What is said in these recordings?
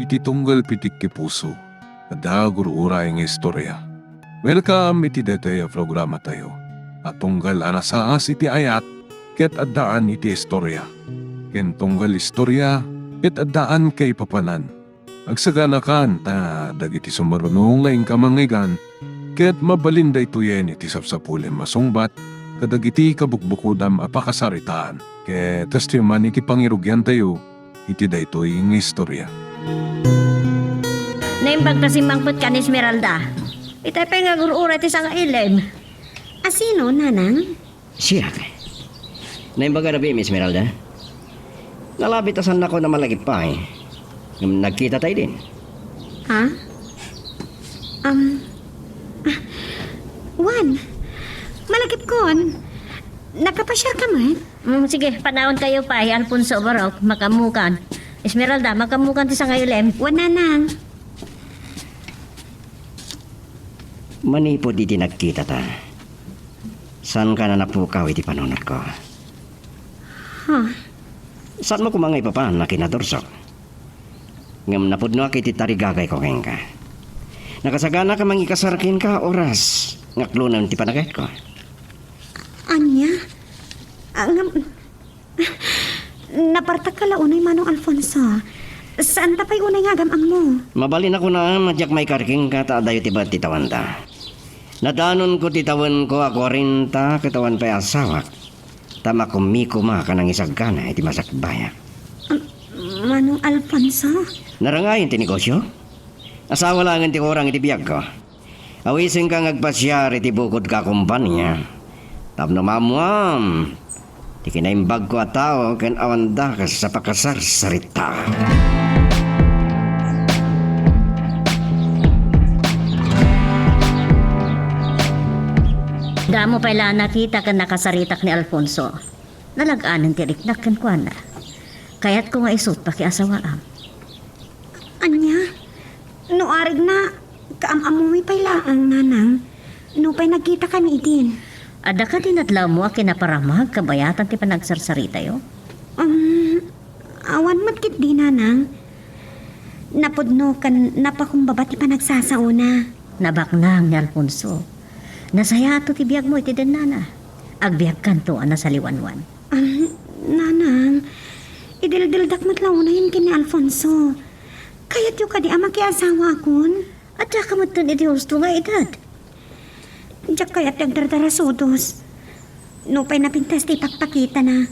iti tunggal pitik ki puso. Ada gurura yung istorya. Welcome iti detaya programa tayo. At tunggal anasaas iti ayat, ket addaan iti istorya. Ken tunggal istorya, ket addaan kay papanan. Agsaganakan ta dagiti sumarunong laing kamangigan, ket mabalinda ituyen iti sapsapulen masungbat, kadagiti kabukbukudam apakasaritaan. Ket testiman iti pangirugyan tayo, iti daytoy ng istorya. Naimbag kasi mangput ka ni Esmeralda. Itay pa nga gurura iti sa kailem. Asino, nanang? Siya. Naimbaga na Miss Esmeralda? Nalabitasan ako na malagip pa eh. Nagkita tayo din. Ha? Juan, malagip kon. Nakapasyar ka man? Sige, panahon kayo pa, Alfonso Barok, makamukan. Esmeralda, makamukan ti sa kailem. Juan, nanang. Manipod iti nagkita ta. Saan ka na napukaw iti panunot ko? Huh? Saan mo kumangay pa pa na kinatursok? Ngam napudno ak iti tarigagay ko keng ka. Nakasagana ka mangikasarkin ka oras. Ngaklunan ti panagay ko. Anya? Napartak ka launay manong Alfonso. Saan tapay unay nga gamang mo? Mabalin ako na madyak may karking ka ta dayo ti bat titawan ta. Nadanon ko titawan ko ako rin ta katawan pa'y asawak. Tama kumikuma ka ng isagana iti masakbaya. Manong Alfonso? Narangayin ti negosyo? Asawa lang ti kurang iti biyag ko. Awisin ka ngagpasyar iti bukod ka kumpanya. Tapno mamuam. Di kinaimbag ko at tao ken awanda ka sa pakasar sarita. Damo pala nakita ka nakasaritak ni Alfonso. Nalagaan ng tiriknak kan kuana. Kaya't ko nga isut pa ki asawaam. Anya? No arig na, kaamamoy pa'y laang nanang. No pa'y nagkita ka ni Idin. Ada ka din at mo a kinaparamag kabayatan ti panagsarsarita yo. Awan matkit di nanang. Napudno kan napakumbaba ti panagsasauna. Nabaknang ni Alfonso. Nasaya ato ti biyag mo iti den nana. Agbiag kanto ana sa liwanwan. Nanang, idildildak matlauna kini Alfonso. Kaya't yung kadi ama kaya asawa akon. At saka mo ito iti husto nga edad. Diyak kaya't nagdardarasudos. No pa'y napintas ti pakpakita na.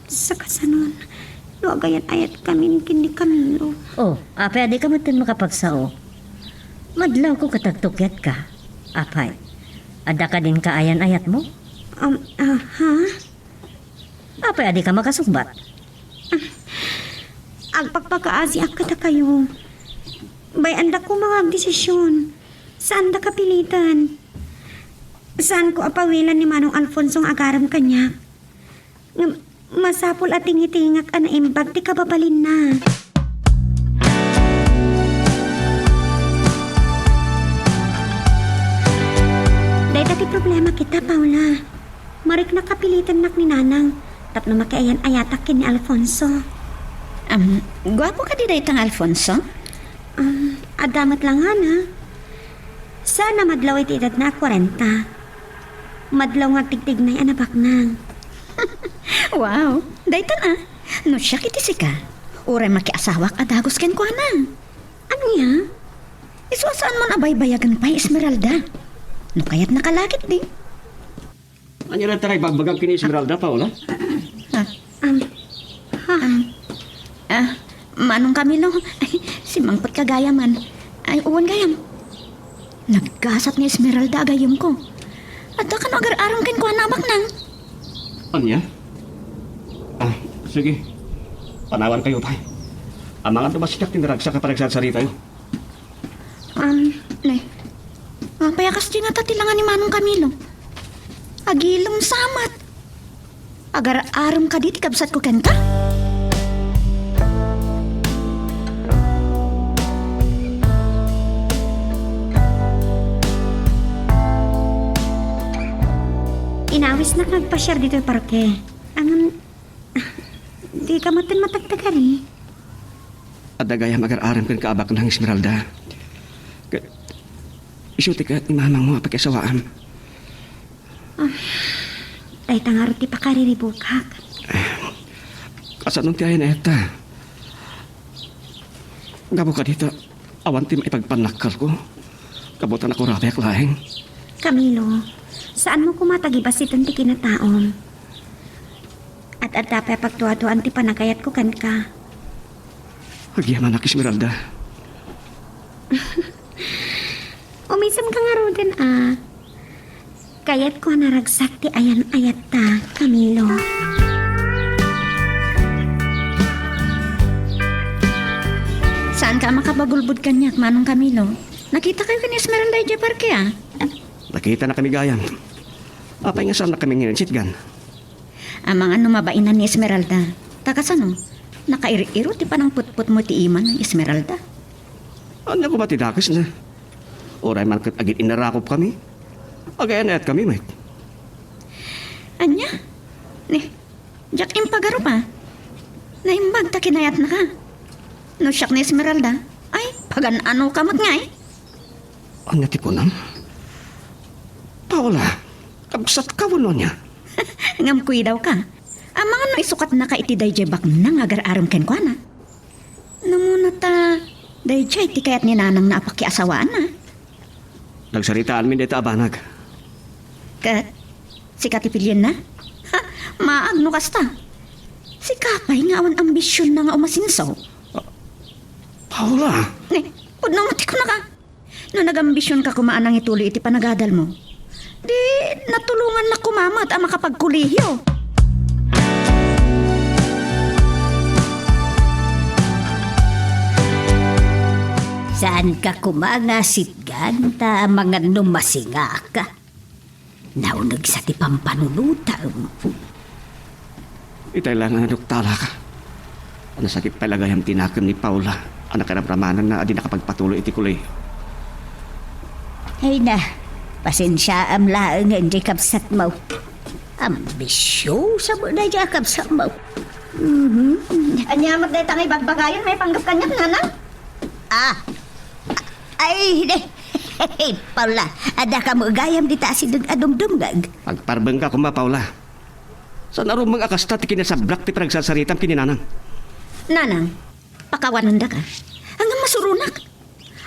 Sa kasanon, luagayan ayat kami kini Camilo. Oh, apay adi ka mo ito makapagsao. Madlaw ko katagtukyat ka. Apay, ada ka din kaayan-ayat mo? Ha? Apay adi ka makasumbat. Agpagpakaasi akata kayo. Bay anda ko mga desisyon. Saan da kapilitan? Saan ko apawilan ni Manong Alfonso ang agaram kanya? Masapul at tingitingak na imbag ti kababalin na. Dahil dati problema kita, Paula. Marik na kapilitan nak ni Nanang. Tapno makiayan ayatak kin ni Alfonso. Gwapo ka di daytang Alfonso? Adamat lang nga na. Sana madlaw iti edad na 40. Madlaw nga tigtig na anabak nang. Wow, daytan ah. No siya kiti sika. Uray makiasawak adagos ken ko anang. Ano ya? Isuasaan mo na baybayagan pa Esmeralda. No kaya't nakalakit di. Ano na taray bagbagam kini Esmeralda, Paula? Manong Camilo, ay, si Mangpot kagayaman. Ay, uwan gayam. Nagkasat ni Esmeralda agayam ko. At kan agar-arang ken ko anabak nang. Anya? Sige. Panawan kayo pa. Ang mga tumasikak tinaragsa ka panagsasarita yun. Nay. Payakas di nga tatilangan ni Manong Camilo. Agilom samat. Agar-arang ka di tikabsat ko ken ka. Inawis na nagpasyar dito yung parke. Di ka matin matagtagari. At dagaya mag-araram kan kaabak ng Esmeralda. Isyuti ka at ni mamang mo pagkasawaan. Tay tangaro ti pakariribukak. Kasanong ti ayan eta. Gabo ka dito. Awan ti maipagpanakal ko. Kabutan ako rabi ak lahing. Camilo, saan mo kumatagibas itan ti kinataom? At dapat pagtuwa-tuwaan ti panagayat ko kan ka. Agyaman ak Esmeralda. Umisam ka nga rodin Kayat ko naragsak ti ayan-ayat ta, Camilo. Saan ka makabagulbud kanyak, Manong Camilo? Nakita kayo kani Esmeralda di parke Nakita na kami gayam. Apay nga saan na kami nginsitgan. Ang mga numabainan ni Esmeralda. Takasano? Nakairi-iro ti panang putput mo ti iman ng Esmeralda. Ano ko ba tinakis na? Oray man kat agit inarakop kami. Agayan at kami, Mike. Anya? Jack impagaro pa. Naimbag ta kinayat na ka. No siyak ni Esmeralda. Ay, pagan-ano ka matngay. Ang natipunan? Paula, kabsat ka wano niya. Ngamkuy daw ka. Ang mga no isukat na ka iti dayjay bak nang agar-aram ken kwa na. Namuna ta, dayjay ti kayat ni nanang naapakiasawaan na. Nagsaritaan min dito abanag. Kat, si Katipilyan na? Ha, maagno kasta. Si Kapay nga awan ambisyon na nga umasinsaw. Paula! Pudno mati ko na ka. No nagambisyon ka kumaan ang ituloy iti panagadal mo. Di, natulungan na kumamat ang makapagkulihiyo. Saan ka kumangasitgan ta mga numasinga ka? Naunag sa ti pampanunutan. Itay lang ang naduktala ka. Ano sakit palagayang tinakam ni Paula. Ang nakaramanan na adi nakapagpatuloy iti kulay. Ay na, pasensya am laang hindi kapsat mo. Ambisyo sa mo na dya kapsat mo. Anyamat na itang ibagbagayan, may panggap kanyang nanang. Ay, hindi. Hey, Paula, ada ka mo gayam di tasidog adumdumgag. Pagparbeng ka kuma, Paula. Sa narong mga akasta ti kinasabrak ti panagsasaritam kininanang. Nanang, pakawanan da ka. Hanggang masurunak.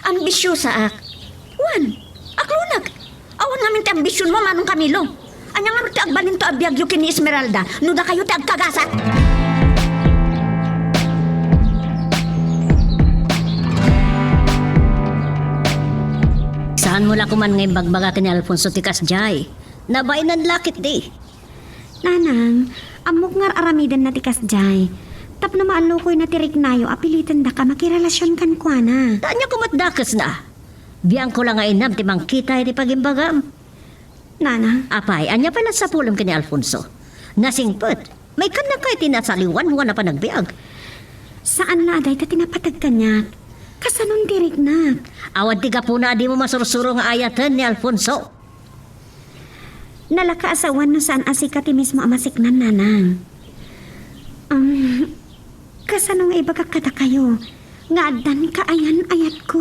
Ambisyosa ak. Wan, aklunak. Awan namin ti ambisyon mo, Manong Camilo. Anyang nga ti agbalin to abiyagyo kini Esmeralda. Nuda kayo ti agkagasat. Saan mo la kuman ngay bagbaga ni Alfonso Tikas Jay? Nabainan lakit di. Nanang, amok ngar aramidan na tikas jay. Tap na maalukoy na tirik nayo, apilitan da ka makirelasyon kan kwa na. Tanya kumatdakas na. Biyang ko lang nga inam ti mangkita iti pagimbagam. Nanang, Apay, anya pala sa pulam kini Alfonso. Nasingpet, may kana kay tinasaliwan mo na panagbiag. saan na aday ta tinapatag kanyak? Kasanon tirik na. Awad ti ka po na di mo masursuro nga ayatan ni Alfonso. Nalakaasawan no saan asika ti mismo amasiknan nanang. Kasanong ibagakata kayo, nga adan kaayan ayat ko.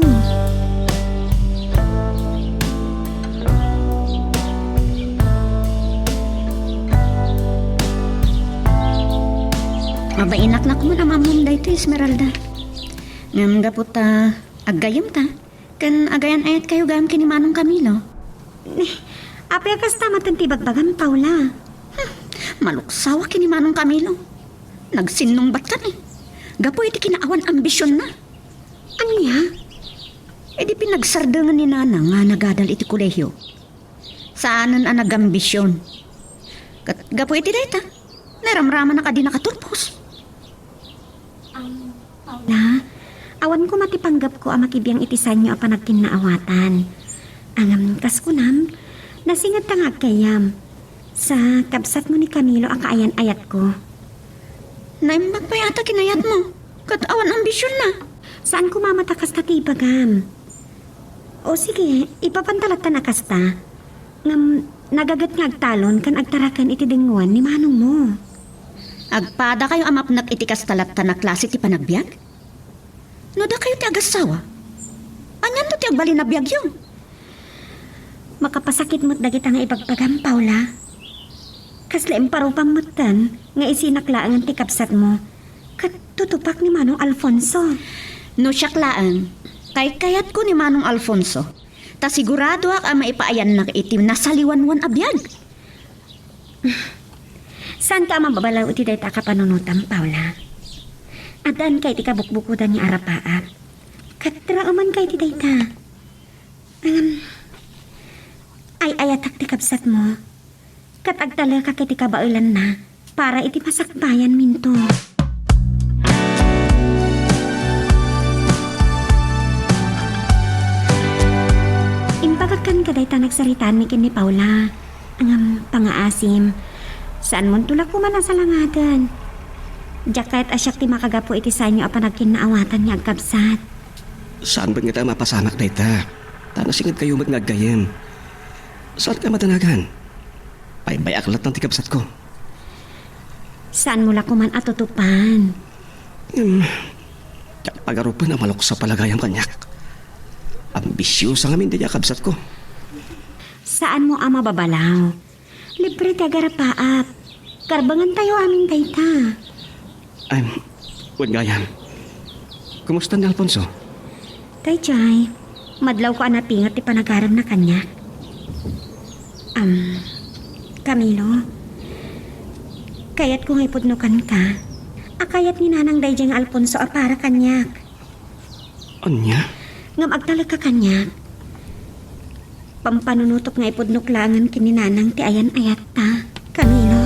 Mabainak na ko mo na mamum ito, Esmeralda. Ngam gaputa, agayam ta. Kan agayan ayat kayo gam kini Manong Camilo. Apay kas tamatan ti bagbagan, Paula. Maluksawa kini Manong Camilo. Nagsinong bat ka ni. Gapo iti kinaawan ambisyon na. Anya? E di pinagsardangan ni Nana nga nagadal iti kolehyo. Saanan ang nagambisyon? Gapo iti dayta. Naramraman na ka di nakatulpos. Paula, awan ko matipanggap ko ang makibiyang itisan nyo ang panagkinaawatan. Angam kas kunam, nasingat tangag kayam. Sa kabsat mo ni Camilo ang kaayan ayat ko. Naimbag pa yata kinayat mo. Katawan ambisyon na. Saan ko mamatakas ta tibagam? O sige, ipapantalat ta na kasta. Ngam, nagagat nga agtalon kan agtarakan iti dinguan ni manong mo. Agpada kayo amapnak iti kastalat ta na klase ti panagbiag? No da kayo ti agasawa? Anyan to ti agbalin na biyag yung? Makapasakit mo't dagit nga ipagpagam, Paula. Kaslaim parupang mutan nga isinaklaan ti kapsat mo. Kat tutupak ni Manong Alfonso. No siyaklaan, kayat ko ni Manong Alfonso, ta sigurado ak ang maipaayan na itim na saliwanwan abiyag. Saan ka mababalaw iti day ka panunutan, Paula? Adan kay ti kabukbukudan ni Arapaat. Katraaman kay ti day ta. Ay ayatak ti kapsat mo. Kat agtala ka kiti kabailan na para iti masakbayan minto. Impagakan ka day ta nagsaritaan mi kin ni Paula. Ang pangaasim. Saan mo tulak ko man ang salangadan? Diyak kahit asyak ti makagapo iti sanyo apan nagkinaawatan niya agkabsat. Saan ba nga tayo mapasamak na ita? Tano singad kayo magnagayem. Saan ka matanagan? Bay aklat ng tikabsat ko. Saan mo ko man atutupan? Tiyak pagarupan na malok sa palagayang kanyak. Ambisyosa nga min di kabsat ko. Saan mo ama babalaw? Libre ti agarapaap. Karbangan tayo amin dayta. Huwag gayam. Kumusta ni Alfonso? Tay, madlaw ko anapingat ti panagaram na kanyak. Camilo, kayat kong ipudnukan ka. Akayat ni nanang dayjeng Alfonso para kanyak. Anya? Ngam agtalag ka kanyak. Pampanunutok nga ipudnuklangan kini nanang ti ayan ayat ta, Camilo.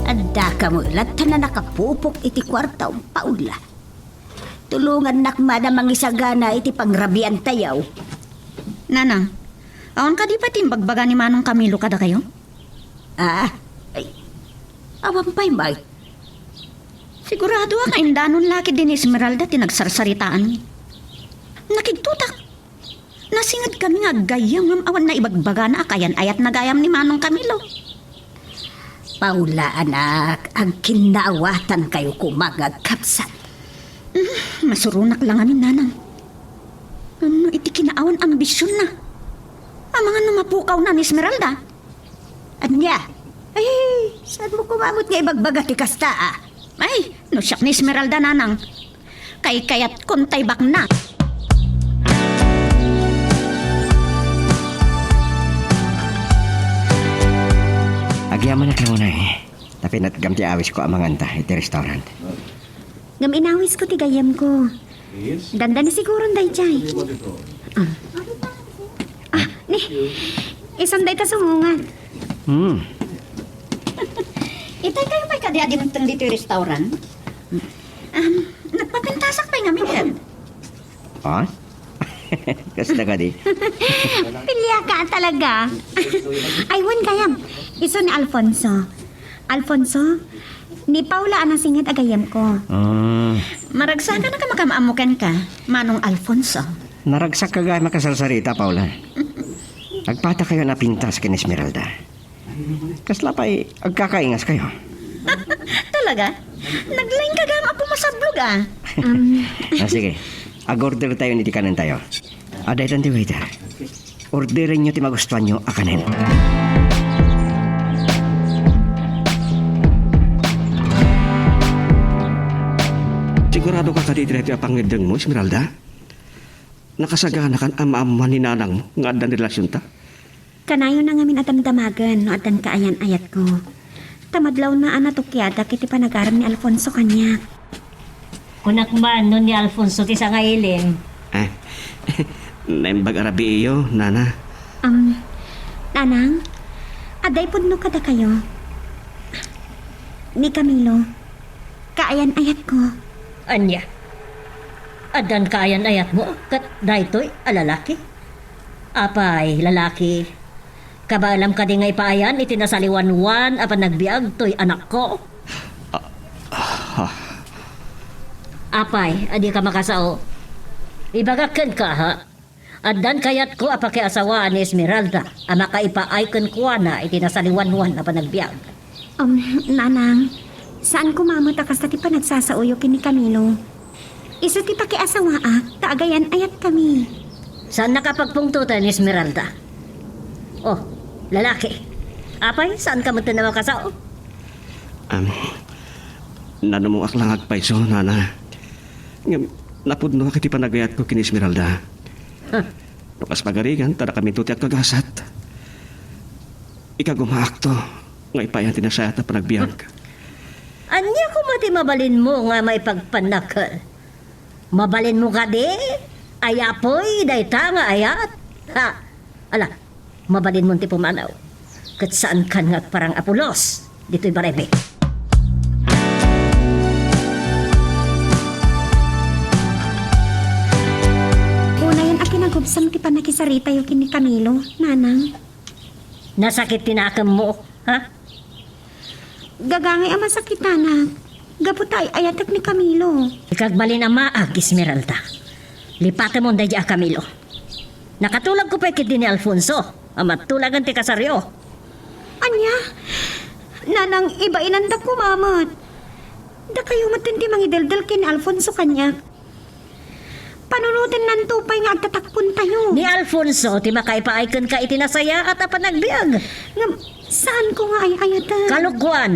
Adda ka mo ilat na nakapupok iti kwartaw, Paula. Tulungan nakmana mangisagana iti pangrabian tayaw. Nanang, awan ka di pati bagbaga ni Manong Camilo kada kayo? Awan pa'y bay. Sigurado ang kaindanon laki din Esmeralda tinagsarasaritaan ni. Nakigtutak. Nasingad kami nga gayam ng awan na ibagbaga na akayan ayat na gayam ni Manong Camilo. Paula, anak, ang kinaawatan kayo kumagagkapsat. Masurunak lang amin, nanang. Ano, iti kinaawan ambisyon na. Ang mga numapukaw na ni Esmeralda. Anya? Ay, saan mo kumamot nga ibagbaga ti kasta, ah? Ay, no siyak ni Esmeralda, nanang. Kayat kontay bak na. Agyaman na ka muna eh. Tapi natgamti awis ko amanganta iti restaurant. Ngam inawis ko ti gayam ko. Danda ni siguro dayjay. Ni. Isang day ta sumungan. Itay kayo pa'y kadi-adi mong dito yung restaurant? Nagpapintasak pa'y namin yan. Oh? Kasta ka di? Pilya ka talaga. Aywan kayam. Iso ni Alfonso. Alfonso, ni Paula ang nasingit agayam ko. Maragsaga na ka makamaamukan ka, Manong Alfonso. Naragsak ka gaya makasalsarita, Paula. Agpata kayo na pintas kin Esmeralda. Kasla pa'y agkakaingas kayo. Talaga? Naglaing ka gama po masablog ah. Sige, ag-order tayo ni tikanan tayo. Aday lang ti waiter. Orderin nyo ti magustuhan nyo akanin. Sigurado ka kadidreto ang pangidang mo, Esmeralda? Nakasagana kan ama-ama ni nanang mo nga adan relasyon ta? Kanayo na ngamin atam damagan no atan kaayan ayat ko. Tamadlaw na anatukyada kiti panagaram ni Alfonso kanya. Kunak man nun ni Alfonso ti sangailing. Naimbag arabi iyo, nana. Nanang, aday pudno kada kayo. Ni Camilo, kaayan ayat ko. Anya? Adan kaayan ayat mo, kat daytoy alalaki. Apay, lalaki. Kabalam ka di nga ipaayan, itinasaliwanwan, apan nagbiag, to'y anak ko. Apay, adi ka makasao. Ibagakan ka, ha? Addan kayat ko apake asawaan ni Esmeralda, ama kaipa-icon ko na itinasaliwan-wan na panagbiag. Nanang, saan kumamot akas na ti pa nagsasauyo kini Camilo? Isa ti pakiasawa taagayan ayat kami. Saan nakapagpungtutan ni Esmeralda? Oh, lalaki. Apay, saan ka mo tinawa kasao? Nanumuak lang agpaiso, nana. Napudno kiti panagayat ko kini Esmeralda. Nukas pagarigan, tada kami tuti at kagasat. Ikagumaak to, nga ipayan tinasayat na panagbiag. Anya ko mati mabalin mo nga may pagpanakal. Mabalin mo ka di? Ayapoy, dayta nga ayat. Ha, ala, mabalin mo ti pumanaw. Kat saan kan nga parang apulos. Dito'y barebe. Nagubsam ti pa nakisarita yung kini Camilo, nanang. Nasakit tinakam mo, ha? Gagangay ang masakit, anak. Gaputay ayatak ni Camilo. Ikagbalin ang maag, Esmeralda. Lipatan mo dahil Camilo. Nakatulag ko pa ikit din ni Alfonso. Amat tulagan ti kasaryo. Anya? Nanang, iba inandak ko, mamat. Da kayo matindi mangidaldal kini Alfonso kanyak. Panunutin ng tupay nga agtatakpon tayo. Ni Alfonso, ti makaipa-icon ka itinasaya at apanagbiag. Saan ko nga ay ayatan? Kalukwan.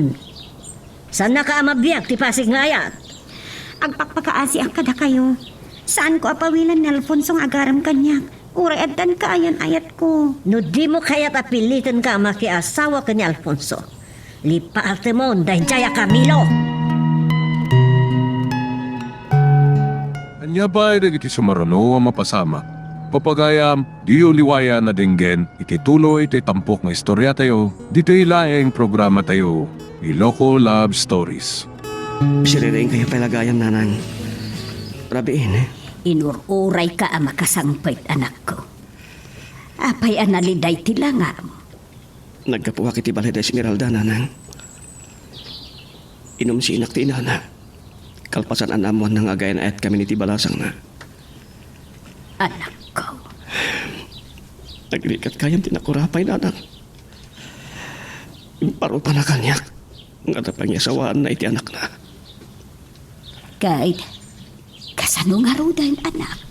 Saan nakaamabiyag ti pasig nga ayat? Agpakpakaasi ang kada kayo. Saan ko apawilan ni Alfonso nga agaram kanyak? Uray adan ka ayan ayat ko. No di mo kaya't apilitan ka makiasawa ka ni Alfonso. Lipaate mo dahil jaya Camilo. Anya ba iti sumarano ang mapasama? Papagayam, di uliwaya na dinggen, iti tuloy iti tampok nga istorya tayo, dito ilaing programa tayo, Iloko Love Stories. Siriring kayo palagayam, nanang. Rabiin, Inururay ka ang makasangpait, anak ko. Apay analiday tilangam. Nagkapuha kiti balay da Esmeralda, nanang. Inom si inak ti inana. Kalpasan anamuan ng agayan at kami ni Tibalasang na. Anak ko. Naglikat kayang tinakurapay, nanang. Paro pa na kanyak. Nga na pangyasawaan na iti anak na. Kahit kasano nga rudan, anak.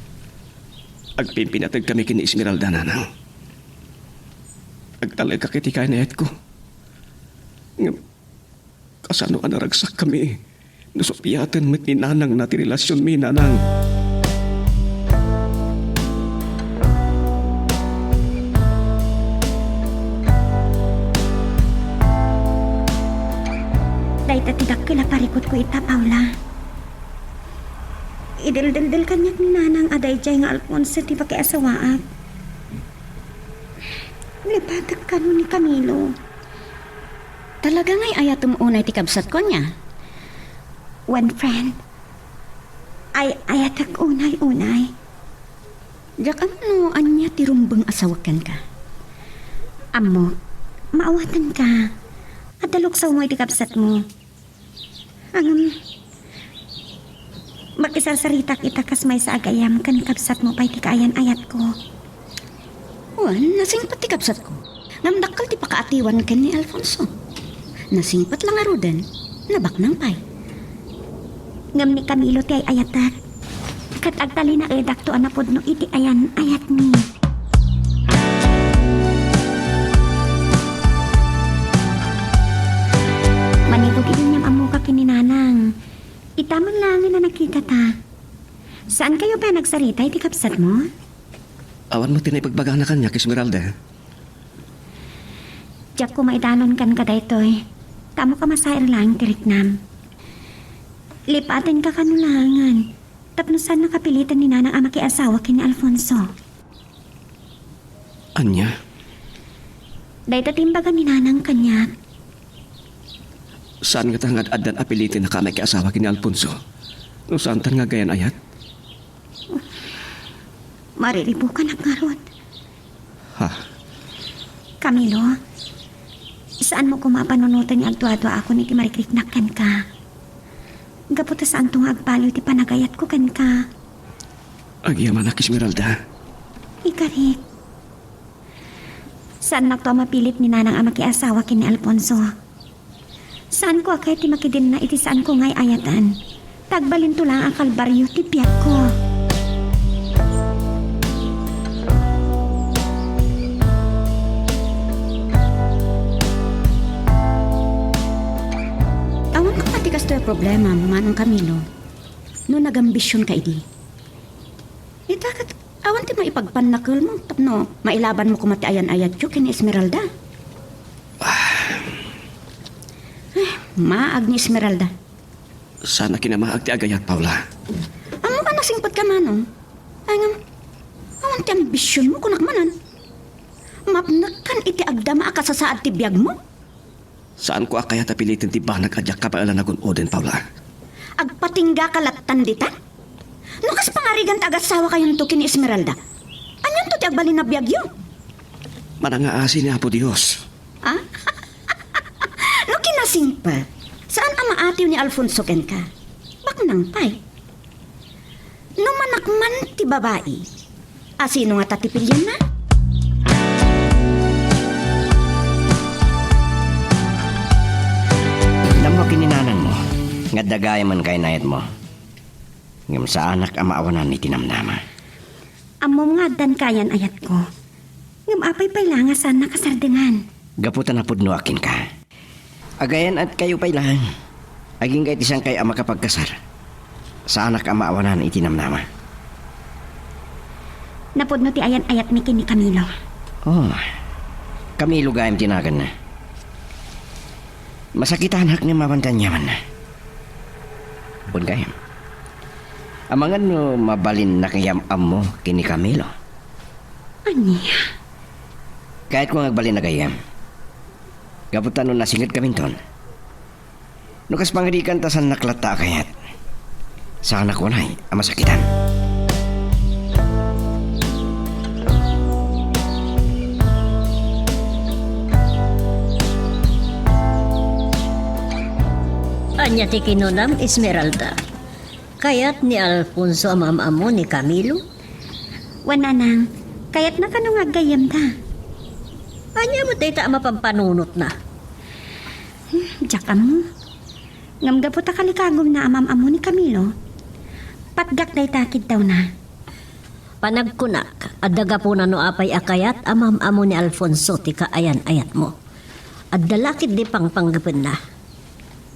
Agpimpinatag kami kini Esmeralda, nanang. Agtalag kakiti kaya na et ko. Nga, kasano anaragsak kami. Nasopiyatan met ni nanang na ti relasyon mi, nanang. Dahil tatidak kila parikot ko ita, Paula. Idildildil kanyak ni nanang aday jay nga Alfonso ti pakiasawaat. Lipatak ka nun ni Camilo. Talaga nga'y ayatum unay ti kabsat ko niya. One friend. Ay ayatak unay-unay. Diyak ano, anya ti rumbang asawakan ka. Amo, maawatan ka. At daluksaw mo iti kapsat mo. Makisasaritak itakas may sa agayam kan kapsat mo pa iti kaayan ayat ko. Wan, nasingpat ti kabsat ko. Namdakal ti pakaatiwan ka ni Alfonso. Nasingpat lang arudan, nabaknang pay. Ngam ni Camilo ti ay ayatak. Kat agtali na edak to anapod no iti ayan ayat ni. Manibog inyam amo ka kininanang. Itaman lang na nakita ta. Saan kayo ba nagsarita iti kapsat mo? Awan mo tinay pagbaga na kanya, Esmeralda. Diyak ko maidanon kan ka daytoy. Tamo ka masair lang tiriknam. Lipatin ka kanulangan. Tapno saan nakapilitan ni nanang ama kay asawa kini Alfonso. Anya? Dahil tatimbagan ni nanang kanyak. Saan nga tangad adan apilitin na kamay kay asawa kini Alfonso? No saan tan nga gayan ayat? Mariribukan ang ngarot. Ha? Camilo, saan mo kumapanunutan ni agdwa-dwa ako ni ti marikriknakan ka? Gaputa saan tong agpaliw ti panagayat ko kan ka. Agyaman na, Esmeralda. Ikarik. Saan na to mapilit ni nanang ama asawa kini Alfonso? Saan ko akay ti makidin na iti saan ko ngay ayatan? Tagbalin to lang ang kalbaryo ti biyak ko. Awan ko pati kasto yung problema, Manong Camilo. No nagambisyon ka idi. Itakat, awan ti mo ipagpanakil mo, tapno, mailaban mo kumati ayan-ayat yung kini Esmeralda. Ay, maag ni Esmeralda. Sana kinamaag ti agayat, Paula. Amo ka nasingpat ka, Manong? Ay nga, awan ti ambisyon mo kunakmanan. Mapnakan iti agdama akasasaad ti biyag mo. Saan ko akayat apilitin ti banag adyak kapailan na Oden, Paula? Agpatingga kalatan dita? No kas pangarigan tagasawa kayon to kini Esmeralda. Anyan to ti agbalin na biyag yun? Manangaasi ni Apo Dios. Ah? No kinasing pa, saan ang maatiw ni Alfonso ken ka? Baknang pay. No manakman ti babae, asino nga tatipilyan na? Damo kininanang mo, nga dagay man kay nayat mo. Ngam sa anak ang maawanan ni tinamnama. Amom nga dan kayan ayat ko. Ngam apay pailanga saan nakasardengan. Gaputan na pudno akin ka. Agayan at kayo pailang. Aging kahit isang kay ama kapagkasar. Sa anak ang maawanan itinamnama. Napudno ti ayan ayat mi kini Camilo. Oh, kami lugayam tinagan na. Masakit anak ni mabantan yaman na. Pun kayam. Amangan no mabalin na kayam mo kini Camilo. Aniya? Kahit kung agbalin na kayam. Gaputan no nasingit kami ton. Nukas pangirikan tasan naklata kayat. Sa anak walay ang masakitan. Anya ti kinunam Esmeralda. Kayat ni Alfonso ang mamamo ni Camilo. Wananang, kayat na kanong agayam ta. Anya mo tayo ta mapampanunot na. Diyak mo. Ngam gapo ta kalikagom na amam amo ni Camilo. Patgak day takid daw na. Panagkunak, adaga po na no apay akayat amam amo ni Alfonso ti kaayan-ayat mo. At dalakid di pang panggapin na.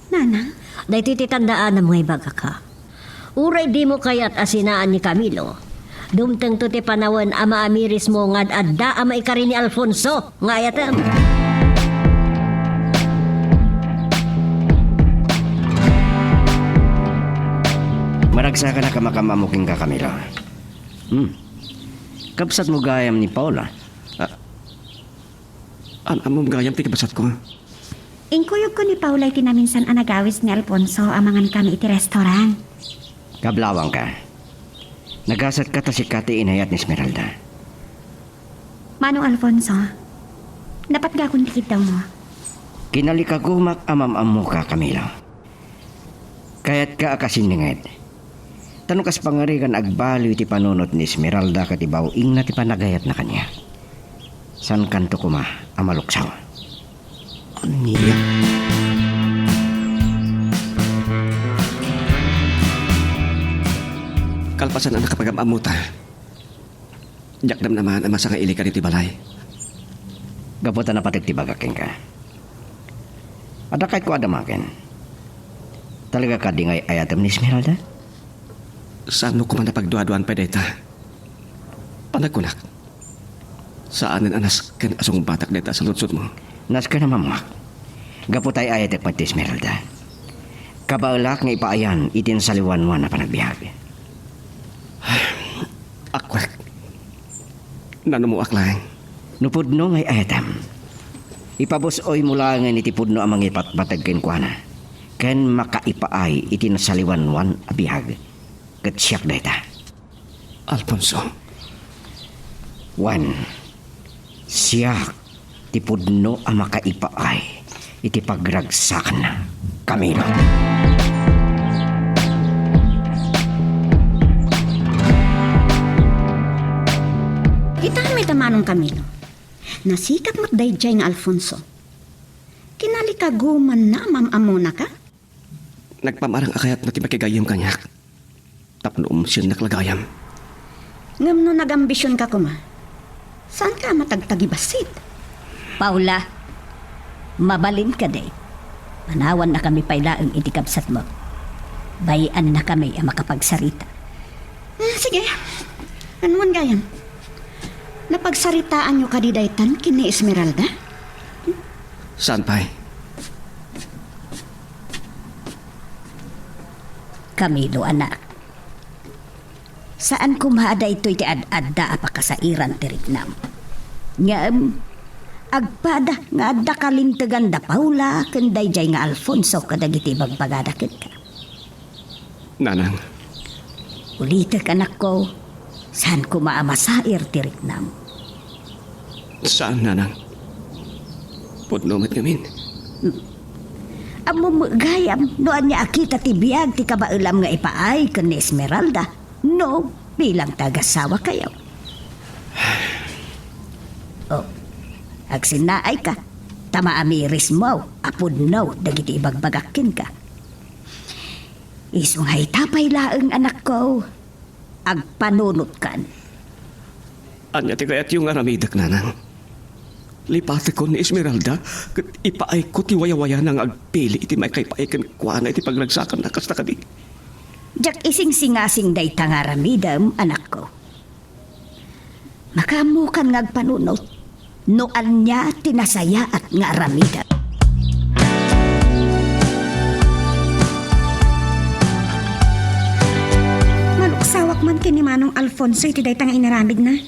Nanang, Day tititandaan na mga ibaga ka. Uray di mo kayat asinaan ni Camilo. Dumteng to ti panawan ama amiris mo ngad adda ama ikari ni Alfonso. Ngayatam. Maragsa ka na kamakamamuking ka, Camilo. Kapsat mo gayam ni Paula. Amom gayam ti kabasat ko. ingkuyog ko ni Paula iti naminsan anagawis ni Alfonso amangan kami iti restoran. Kablawang ka. Nagasat ka ta si Kati inayat ni Esmeralda. Manong Alfonso, dapat gakon tikid daw mo. Kinalikagumak amam-amu ka, Camilo. Kayat ka akasiningit. Tanong kas pangarigan agbaliw iti panunot ni Esmeralda katibaw ing na ti panagayat na kanya. San kanto kuma amaluksaw. Aniya. Kalpasan ang nakapag-amuta. Jakdam naman ang masanga ilikan iti balay. Gaputan na patigtibagakin ka. Ada kahit ko adamakin. Talaga ka di ngay ayatam ni Esmeralda? Saan mo kuman napagduaduan pa deta? Panagkunak. Saan ang anas kan asong batak deta sa lutsot mo? Nas ka na mamuak. Gaputay ayatek pati Esmeralda. Kabaulak nga ipaayan itin sa liwanwan na panagbihabi. Akwak. Nanumuak lang. Nupudno ngay ayatam. Ipabusoy mula nga nitipudno amang ipatbatag ken kuana. Ken makaipaay itin sa liwanwan abihag. Ket siyak deta. Alfonso. Wan. Siyak. Tipudno ang makaipaay. Iti pagragsak na. Camilo. ka Manong Camilo. Nasikat mo't dayjay nga Alfonso. Kinalikaguman na mamamuna ka? Nagpamarang akayat na ti makigayam kanya. Tapnoom siya naklagayam. Ngam no nagambisyon ka kuma. Saan ka matagtagibasit? Paula, mabalin ka day. Manawan na kami pailaang itikabsat mo. Bayan na kami ang makapagsarita. Sige, anuman gayan. Napagsaritaan nyo kadidaytan kini Esmeralda? Saan pa'y? Camilo, anak. Saan kumada ito'y ti ad-adda apakasairan tiriknam? Ngam, agpada nga adda kalintagan da Paula kanday jay nga Alfonso kadagiti bagbagadakin ka. Nanang, Ulitek anak ko, saan ko maamasair tiriknam? saan nanang? Pudnomat ngamin. Amo magayam, noan niya akita ti biyag ti kabailam nga ipaay kan ni Esmeralda. No, bilang tagasawa kayo. Oh, agsinaay ka. Tama amiris mo, apod no, dagiti ibagbagakin ka. Isungay tapay laeng anak ko. Agpanunot kan. Anya ti kayat yung aramidak nanang. Lipate ko ni Esmeralda, kat ipaay ko ti waya-waya nang agpili iti may kaypaikan kuana iti pagnagsakan na kasta kadi. Jak ising singasing day tangaramidam, anak ko. Makamukan ngagpanunot, noan niya tinasaya at nga aramidam. Maluksawak man kini Manong Alfonso iti dayta nga inaramid na.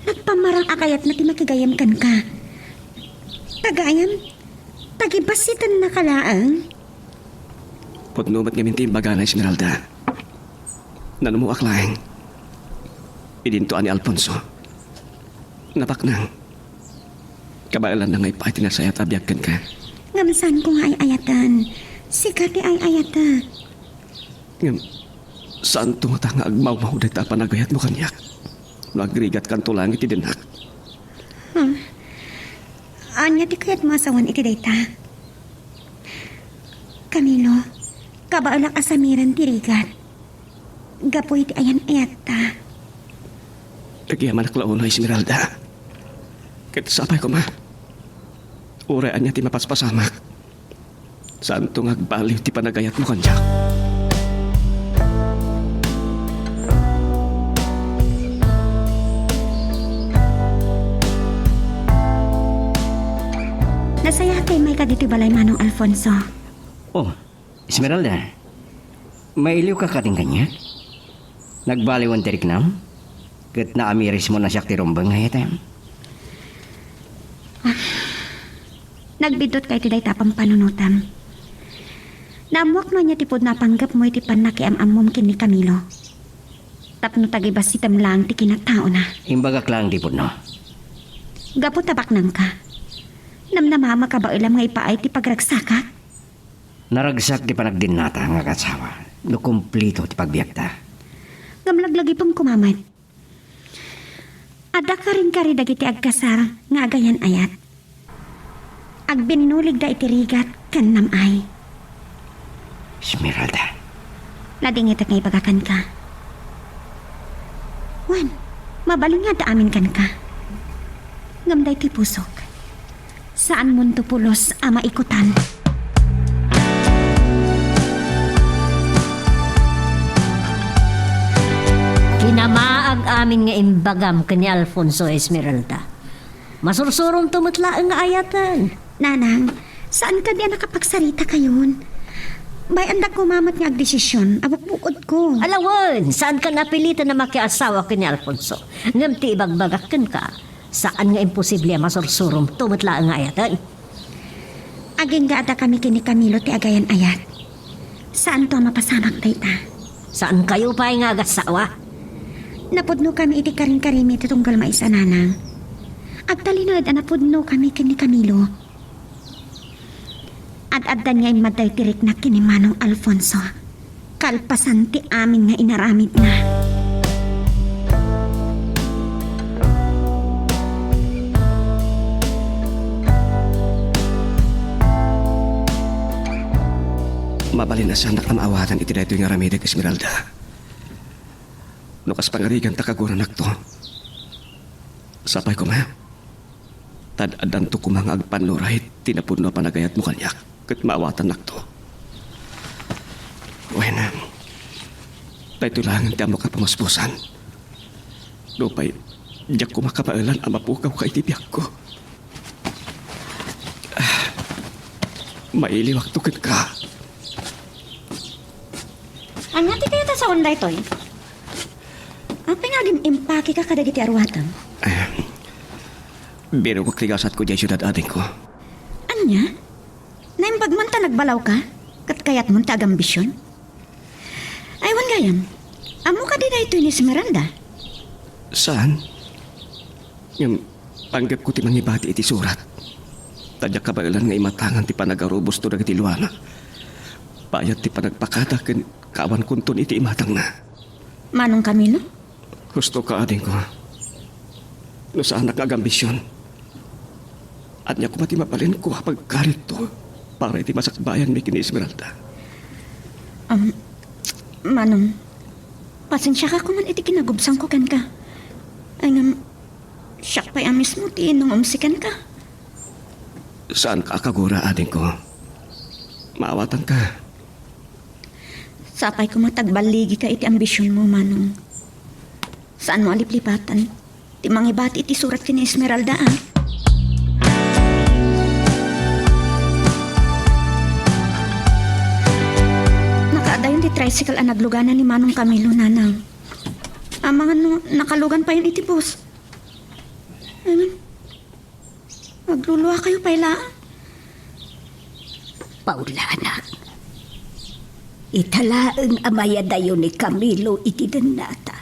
Nagpamarang akayat na ti makigayam kan ka. Tagayam, tagibasitan na kalaang. Pudnomat ngamin ti imbaga na Esmeralda. Nanumuak laeng. Idintuan ni Alfonso. Napaknang. Kabailan na nga ipaay tinasaya at abiyagkan ka. Ngamsan ko nga ay ayatan. Sikat ni ay ayata. Ngam, saan tumata nga agmaw-maw dahil panagayat mo kanyak? Nagrigat kan tulang iti dinak. Anya di kaya't masawan iti dayta. Camilo, kabaalak asamiran tirigat. Gapoy iti ayan ayata. Nagyaman aklaon na Esmeralda. Kahit sapay ko ma. Uraan niya ti mapaspasamak. Saan itong agbaliw ti panagayat mo kanyak? Nasaya kay may kaditi balay Manong Alfonso. Oh, Esmeralda. Mailiw ka kating kanya? Nagbaliwan tiriknam? Kat naamiris mo na siya tirumbang ngayon. Nagbidot kay tiday tapang panunutam. Namuak no niya tipod napanggap mo iti panakiam-amom kini Camilo. Tapno tagibasitam lang ti kinatao na. Imbagak lang di po, no? Gapo tabak nang ka. Namnamama ka ba ilam nga ipaay ti pagragsaka? Naragsak di panagdinata nga kasawa. No kumplito ti pagbiakta. Gamlaglagi pong kumamad. Ada ka rin kari dagiti agkasar nga agayan ayat. Agbinulig da iti rigat kan namay. Esmeralda. Ladingit at nga ipagakan ka. Wan, mabaling nga da amin kan ka. Ngamday ti pusok. Saan mundo pulos ama ikutan? Kinamaag amin nga imbagam kani Alfonso Esmeralda. Masursurong tumutla ang ayatan. Nanang, saan ka diyan nakapagsarita kayon? Bay andak kumamat nga agdesisyon, abukbukod ko. Alawan, saan ka napilitan na makiasawa kani Alfonso? Ngam ti ibagbagakan ka. Saan nga imposible masursurong tumutla ang ayatan? Aging gaada kami kini Camilo ti agayan ayat. Saan to mapasamak dayta? Saan kayo pa nga agasawa? Napudno kami iti karing-karimi ti tunggal maisa nanang. Agtalinod napudno kami kini Camilo. Ad-addan nga imaday tirik na kini Manong Alfonso. Kalpasan ti amin nga inaramid na. mabalin na sa anak na maawatan iti daytoy nga ramideg Esmeralda. Nukas pangarigan takagura nakto. Sapay ko ma. Tad-adan to kumang agpanluray tinapudno panagayat mo kanyak ket maawatan nakto. Wena. Daytoy lang ti amo ka pamuspusan. Lupay, diyak ko makapailan ang mapukaw ka itibiyak ko. Mailiwak tukit ka. Anya ti kaya ta sa unday toy? Apa nga impaki ka kadagiti arwatan? Biro ko kligasat ko dyan syudad ating ko. Anya? Naimbag man ta nagbalaw ka? Kat kayat mo tag ambisyon? Aywan gayam. Amo ka din ito ni Esmeralda. Saan? Yung panggap ko ti mangibati iti surat. Tadyak kabailan nga imatangan ti panagarubos to dagiti luana. Payat ti panagpakada ken kawan kuntun iti imatang na. Manong Camilo? Gusto ka ading ko. No saan nagagambisyon. At niya kumati mapalin ko pagkarit to para iti masakbayan mi kini Esmeralda. Manong, pasensya ka kuman iti kinagubsang ko kan ka. Ay nga, siyak pa'y amis mo ti nung umsikan ka. Saan ka kagura ading ko? Maawatan ka. Sapay ko matagbaligi ka iti ambisyon mo, Manong. Saan mo aliplipatan? Ti mangibati iti surat kini Esmeralda, ah? Nakaadayon ti tricycle ang nagluganan ni Manong Camilo, Nanang. Ang mga nakalugan pa yun iti bus. Ayun. Magluluwa kayo paila. Paula, anak. Italaang amaya dayo ni Camilo iti danata.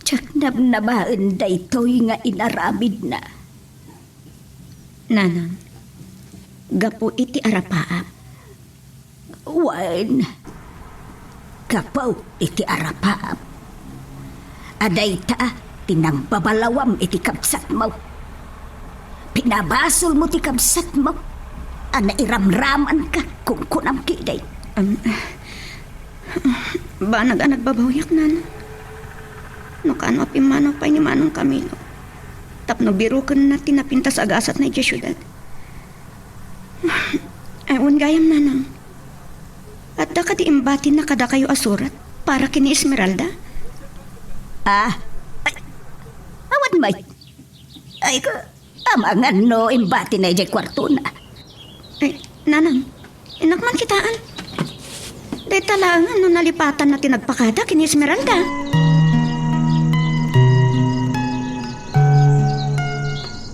Tsak nabnabaan daytoy nga inaramid na. Nanang, gapo iti arapaap. Wan, kapaw iti arapaap. Aday ta, tinangbabalawam iti kapsat mo. Pinabasol mo ti kapsat mo. Ana iramraman ka kung kunam kiday. Ba nag-babawiak, Nanang? No kano apimano pa ni Manong Camilo. Tapno biro ka na tinapintas agasat na iti syudad. Ewan gayam, Nanang. At da kadi imbati na kada kayo asurat para kini Esmeralda? Ay, awan may. Ay, amangan no, imbati na ijay kwarto na. Ay, Nanang, inakman kitaan. Day talangan no nalipatan na tinagpakada kini Esmeralda.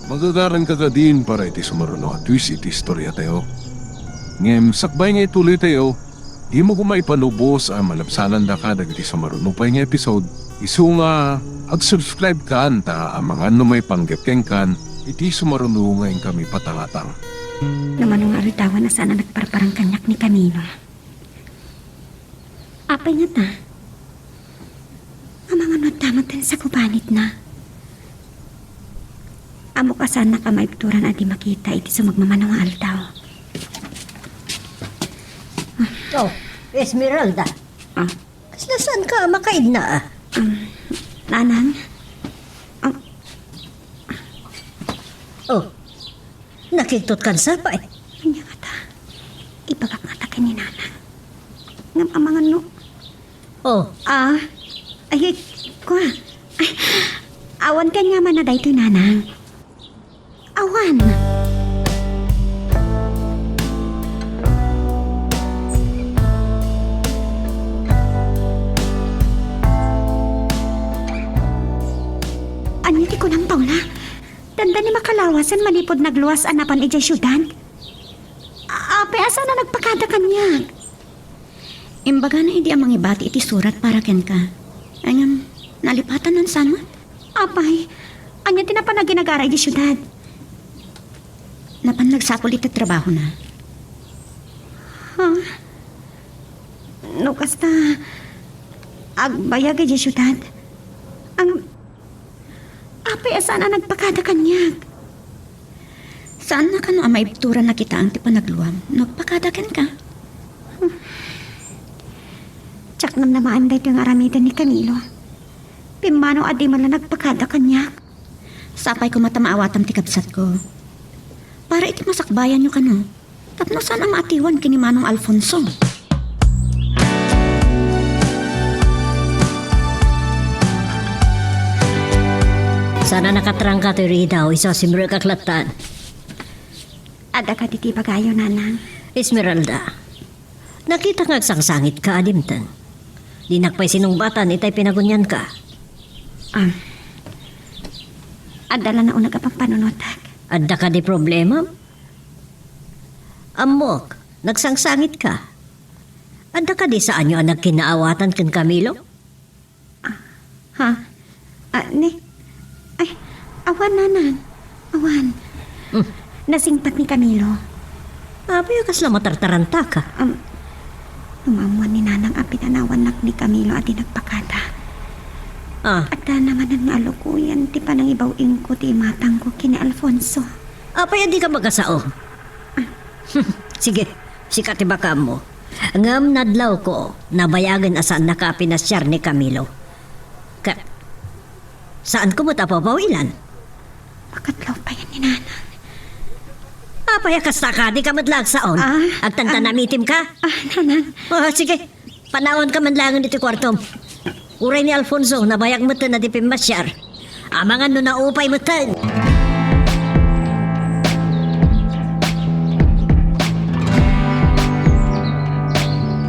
Magagaran ka din para iti sumaruno at twist iti istorya tayo. Ngem, sakbay nga ituloy tayo, di mo kumay panubos ang malabsanan da ka dagiti sumaruno pa nga episode. Isu nga, ag-subscribe ka anta ang mga may panggapkeng kan, iti sumaruno ngayon kami patangatang. Naman nga aritawan na sana nagparparang kanyak ni Camilo. Apay nga ta. Ang mga nadamatan sa kubanit na. Amo ka sana ka maipturan at di makita iti sa magmamanong altaw. Oh, Esmeralda. Ah, Nasaan ka makaid na ah? Nanang, Oh, nakiktot kan sa pa eh. kanya ka ta. Ibagak nga ta kini Nanang. Ngam amangan no. Oh, Ay, ko ay, awan ka nga man na dayto Nanang. Awan. Anya ti ko ng Paula. Tanda ni makalawasan malipod nagluwas anapan ijay syudan. Ape asa na nagpakada kanya. Imbaga na hindi ang mangibati iti surat para ken ka. Ayam, nalipatan ng sama. Apay, anya ti na pa na ginagara ijay syudad. Napan nagsapol iti trabaho na. No kasta agbayag ijay syudad. Ang apay asa na nagpakada kanya. Saan na kano ang maibtura na kita ang ti panagluwam? Nagpakadakan ka. Tsak nam namaan da ito yung aramidan ni Camilo. Pimano adi man lang nagpakada kanyak. Sapay ko matamaawatan ti kabsat ko. Para iti masakbayan nyo kano. Tapno saan ang maatiwan kini Manong Alfonso? Sana nakatrangka to daw isa simrel kaklatan. Ada ka diti bagayo, nanang. Esmeralda, nakita nga sangsangit ka adimtan. Di nakpay sinumbatan itay pinagunyan ka. Ada na nauna ka pang panunutak. Adda ka di problema? Amok, nagsangsangit ka. Adda ka di saan nyo ang nagkinaawatan kan Camilo? Ha? Ay, awan, nanang. Awan. Nasingpat ni Camilo. Abay, kasla matartaranta ka. Umamuan ni nanang ang pinanawan nak ni Camilo at nagpakada. At naman ang alukuyan, ti pa nang ibawing ko ti matang ko kini Alfonso. Apay, di ka magasao. Sige, sikat ibaka mo. Ngam nadlaw ko, nabayagan asan nakapinasyar ni Camilo. Saan ko mo tapapawilan? Pakatlaw pa yan ni nanang. Apay, kasta ka, di ka madlag saon. Agtanta namitim ka? Nanang. Sige, panahon ka man langan dito kwartom. Uray ni Alfonso, nabayag mo na di pimasyar. Amangan no na upay mo tan.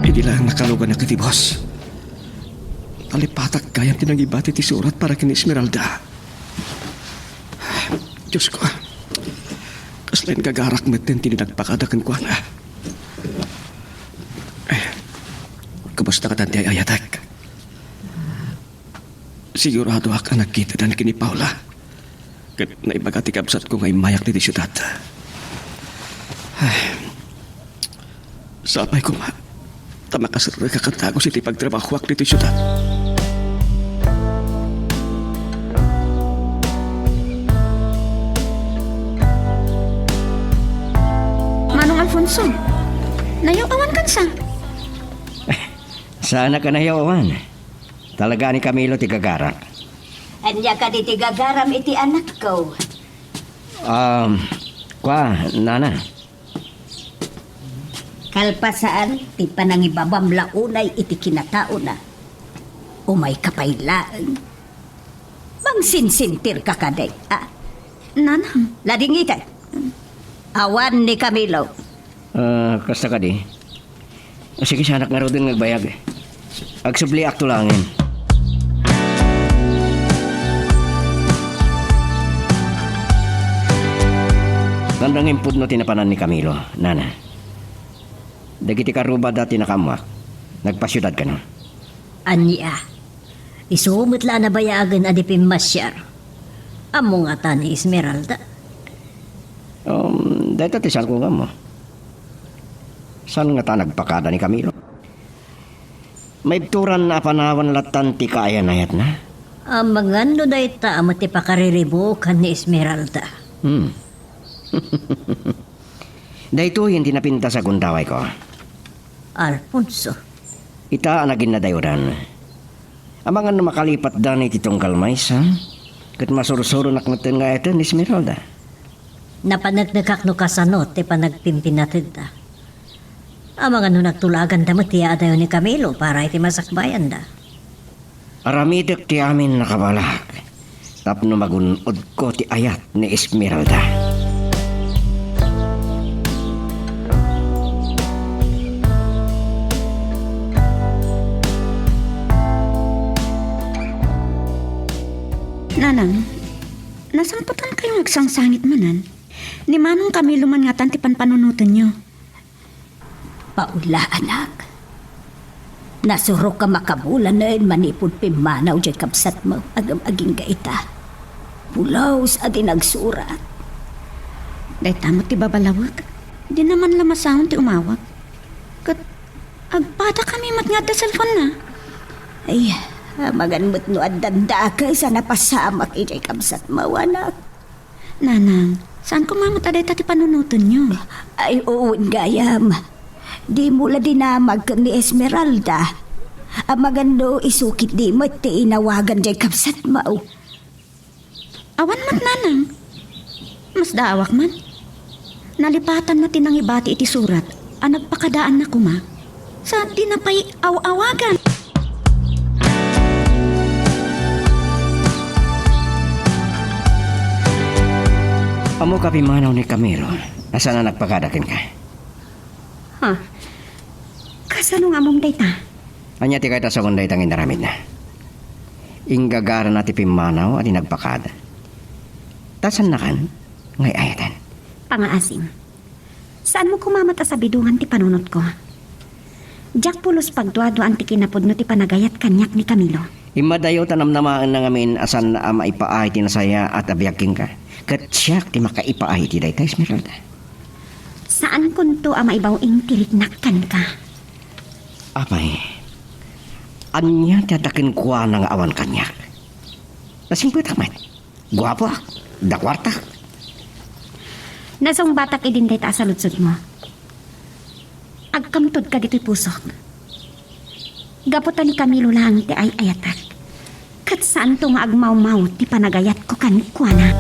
Hindi lang nakalugan na kiti boss. Alipatak kayang tinangibati ti surat para kini Esmeralda. Diyos ko. Kaslain gagarak matin tinidagpakadakan ko nga. Kamusta ka tanti ay ayatak? Sigurado ka nakita dan kini Paula. Kat naibagati kabsat ko ngay mayak ni siyudad. Sapay ko ma. Tamakasar na kakatago si pagtrabaho ak dito siyudad. Manong Alfonso, nayaw-awan kan sa? Sana ka nayawan. Talaga ni Camilo ti gagara. Anya ka di tigagaram iti anak ko. Nana. Kalpasaan, ti panangibabam launay iti kinatao na. Umay kapailaan. Mangsinsintir ka kaday. Nanang, Ladingitan. Awan ni Camilo. Kasta ka di. Sige, sanak nga rin din nagbayag. Agsubli akto langin. Gandang impud no tinapanan ni Camilo, Nana. Dagiti karuba dati nakamuak. Nagpasyudad ka no? Anya, isumot la na bayagan adipim masyar. Amo nga ta ni Esmeralda. Dahil ti saan ko nga mo. Saan nga ta nagpakada ni Camilo? May turan na panawan latan ti kaayan-ayat na. Mangano da ita amati pakariribukan ni Esmeralda. Dahito hindi napinta sa gundaway ko. Alfonso. Ita anagin na dayuran. Amangan na makalipat dan iti tungkal mais, ha? Kat masursuro naknatin nga ito ni Esmeralda. Napanagnagak no kasano ti panagpimpin natin da. Amangan no nagtulagan da matiya dayo ni Camilo para iti masakbayan da. Aramidek ti amin nakabalak. Tapno magunod ko ti ayat ni Esmeralda. Nanang, nasangpatan kayong nagsangsangit manan. Ni Manong Camilo man nga tanti panpanunutan nyo. Paula, anak. Nasuro ka makabulan na manipod pimanaw dyan kapsat mo agam-aging gaita. Pulaws at inagsurat. Dahil tamo ti babalawag. Di naman lamasahon ti umawag. Kat agpada kami matngad da cellphone na. Ay, maganmut no at dandakay sa napasamak ijay kapsat mo, anak. Nanang, saan kumamot aday tati panunutan nyo? Ay, uun gayam. Di mula dinamag ka ni Esmeralda. Ang magando isukit di mo ti inawagan jay kapsat mo. Awan mat nanang. Mas daawak man. Nalipatan na tinang ibati iti surat. Ang nagpakadaan na kuma. Sa di na pa'y awagan. Amo ka pimanaw ni Camilo. Asa na nagpakadakin ka? Ha? Kasano nga mong dayta? Anya ti kayta sa kunday tangin naramid na. Inggagara na ti pimanaw at nagpakada. Tasan na kan? Ngay ayatan. Pangaasing. Saan mo kumamata sa bidungan ti panunot ko? Jack pulos pagduado ang ti kinapudno ti panagayat kanyak ni Camilo. Imadayo tanamnamaan na ngamin asan na maipaay ti nasaya at abyaking ka. Kat siyak ti makaipaay ti dayta Esmeralda. Saan kunto ang maibaw ing tiliknakkan ka? Apay, anya tadakin kuha ng awan kanyak. Lasing tamat. Guwapo ak, dakwarta. Nasong batak idin dayta sa lutsod mo. Agkamtod ka dito'y pusok. Gaputan ni Camilo lang ti ay ayatak. Kat saan to nga agmaw-maw ti panagayat ko kanikwana.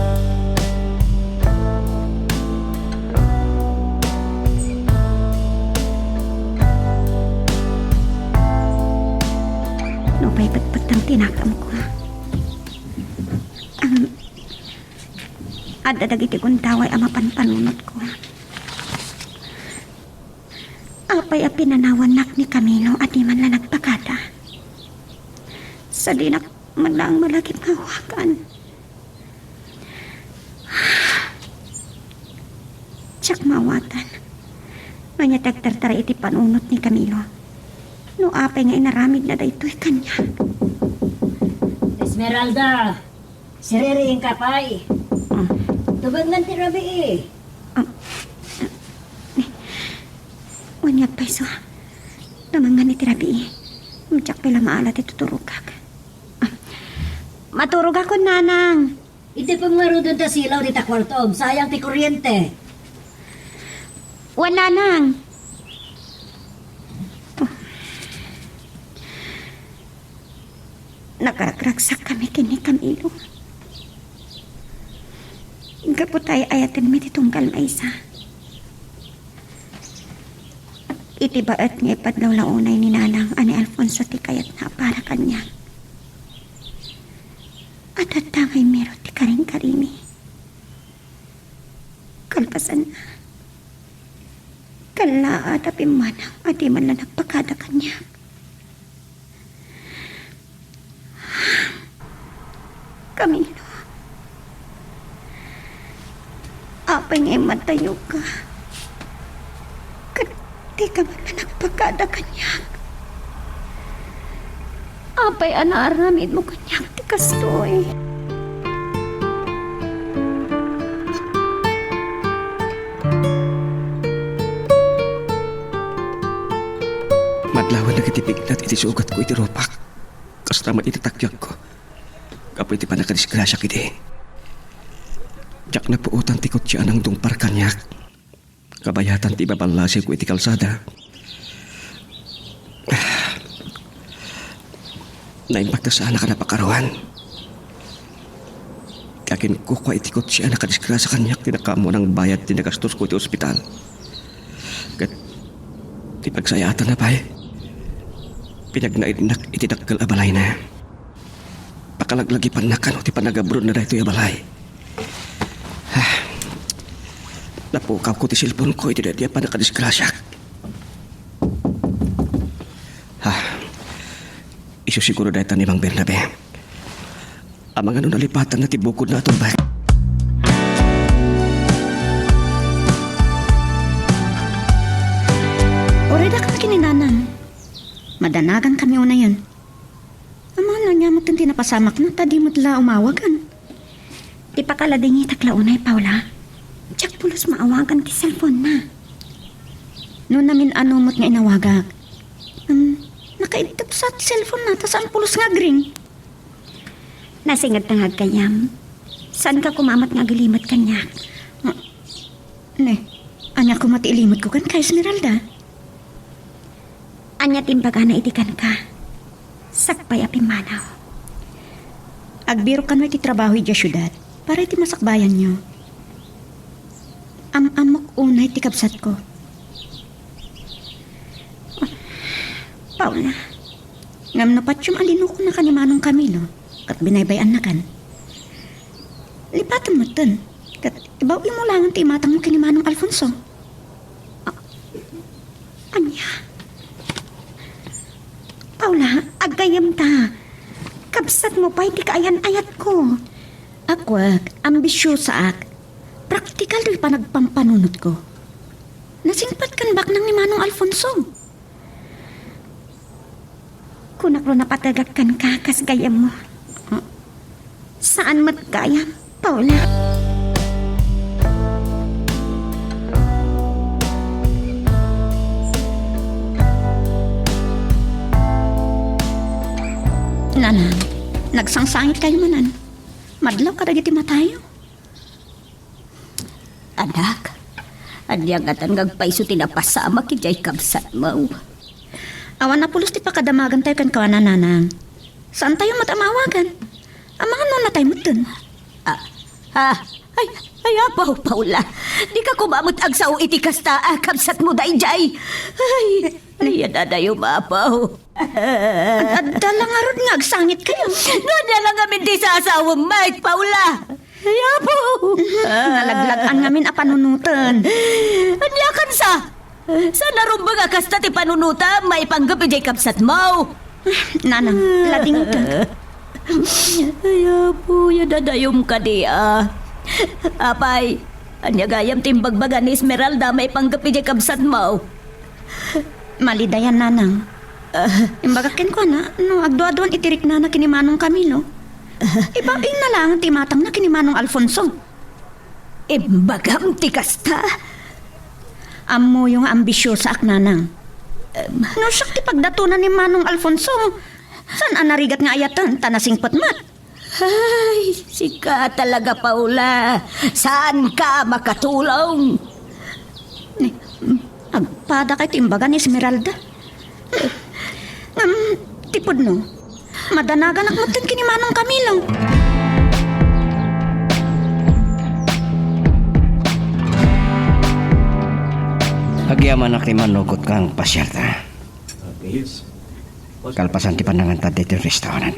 No pa'y patpatang tinakam ko. Adadag iti kuntaway ang mapanpanunot ko. Apay a pinanawanak ni Camilo at di man lang nagpakada. Sa dinak man lang malagip nga hawakan. Tsak mawatan. Nganya tagtartara iti panunot ni Camilo. No apay nga inaramid na daytoy kanya. Esmeralda, siririing ka pa'y. Tubag ng tirabi eh. Wanyag pa iso. Namangan ni tirabi. Mujak pala maalat ituturugak. Maturog ako, nanang. Iti pang marudon ta silaw di takwartob. Sayang ti kuryente. Wan, nanang. Nakagragsak kami kini Camilo. Kaputay ayatin mi titunggal na isa. Itibaat nga ipadlaw launay ni nanang ani Alfonso ti kayat na para kanya. At atangay mero ti karing-karimi. Kalpasan na. Kala at apimanaw at di man lang nagpakada kanya. Camilo. Apay nga'y matayo ka. Di ka man na nagpagkada kanyak. Apay anaaramid mo kanyak ti kastoy. Madlawan nagitipig na iti sugat ko iti ropak. Kastamat iti takyag ko. Kapo iti panakadisgrasya kiti. Diyak na puutan ti kutya ng dungpar kanyak. Kabayatan ti babalasi ko iti kalsada. Naimpakta sa anak na pakaruan. Kakin ko kwa iti kutya nakadiskra sa kanyak tinakamo ng bayad tinagastos ko iti ospital. Kat ti pagsayatan na pa'y. Pinagnainak iti dakkel abalay na. Pakalaglagipan na kano ti panagabrod na dahito abalay. Napukaw ko ti silpon ko iti dadya pa nakadisgrasya. Isu siguro dahil tanimang Bernabe. Amang ano nalipatan na ti bukod na itong bag. Oreda ka kininanang. Madanagan kami una yun. Ama na niya mo itong tinapasamak na tadi mo tila umawagan. Di pa kaladingi taklaunay, Paula. Tsak pulos maawagan ti cellphone na. Noon namin ano mo't nga inawagak. Nakaintap sa cellphone na, tas ang pulos nga gring. Nasingad na nga kayam. Saan ka kumamat nga gilimat kanya? Ne, anya ko matiilimot ko kan kay Esmeralda. Anya timbaga na itikan ka. Sakpay api manaw. Agbiro ka no iti trabaho iti syudad para iti masakbayan nyo. Amok unay ti kabsat ko. Paula, Ngam na patyum alino ko na kanimanong Camilo kat binaybayan na kan. Lipatan mo dun. Kat ibaw mo lang ang timatang mo kinimanong Alfonso. anya. Paula, agayam ta. Kabsat mo pa iti kaayan-ayat ko. Akwag, ambisyosa ak. Praktikal do'y panagpampanunod ko. Nasingpat kan bak ng ni Manong Alfonso. Kunaklo napatagakkan ka kas gayam mo. Saan mat gayam, Paula? Nanang, nagsangsangit kayo manan. Madlaw ka dagiti matayo. Anak, anyang atan ngagpaiso tinapasama kijay kabsat mo. Awan na pulos ti pakadamagan tayo kan kawanan nanang. Saan tayo matamawagan? Ang mga nuna tayo mutun. Ay, apaw, Paula. Di ka kumamot ag sao iti kasta, kabsat mo dayjay. Ay, adadayo maapaw. Dala nga rod nga, agsangit kayo. Nadala nga di sa asawang Mike, Paula. Ay, apaw. Nalaglagan ngamin a panunutan. Anyakan sa? Sa narumba nga kasta ti panunuta, maipanggap ijay kabsat mo. Nanang, lading ito. Ay, apo, yadadayom ka di Apay, anyagayam timbagbaga ni Esmeralda, maipanggap ijay kabsat mo. Malidayan nanang. Imbagakin ko na, no, agdo-adoan itirik na kinimanong Camilo. Ibaing na lang timatang na kinimanong Alfonso. Imbagam ti kasta. Amo yung ambisyosa ak nanang. No, siya ti pagdatunan ni Manong Alfonso. San anarigat nga ayatan, tanasingpot mat. Ay, sika talaga, Paula. Saan ka makatulong? Agpada kay timbaga ni Esmeralda. Tipod no, madanagan ak mutin kini Manong Camilo. Agyaman na kay manugot kang pasyarta. Kalpasan ti pandangan ta dito restaurant.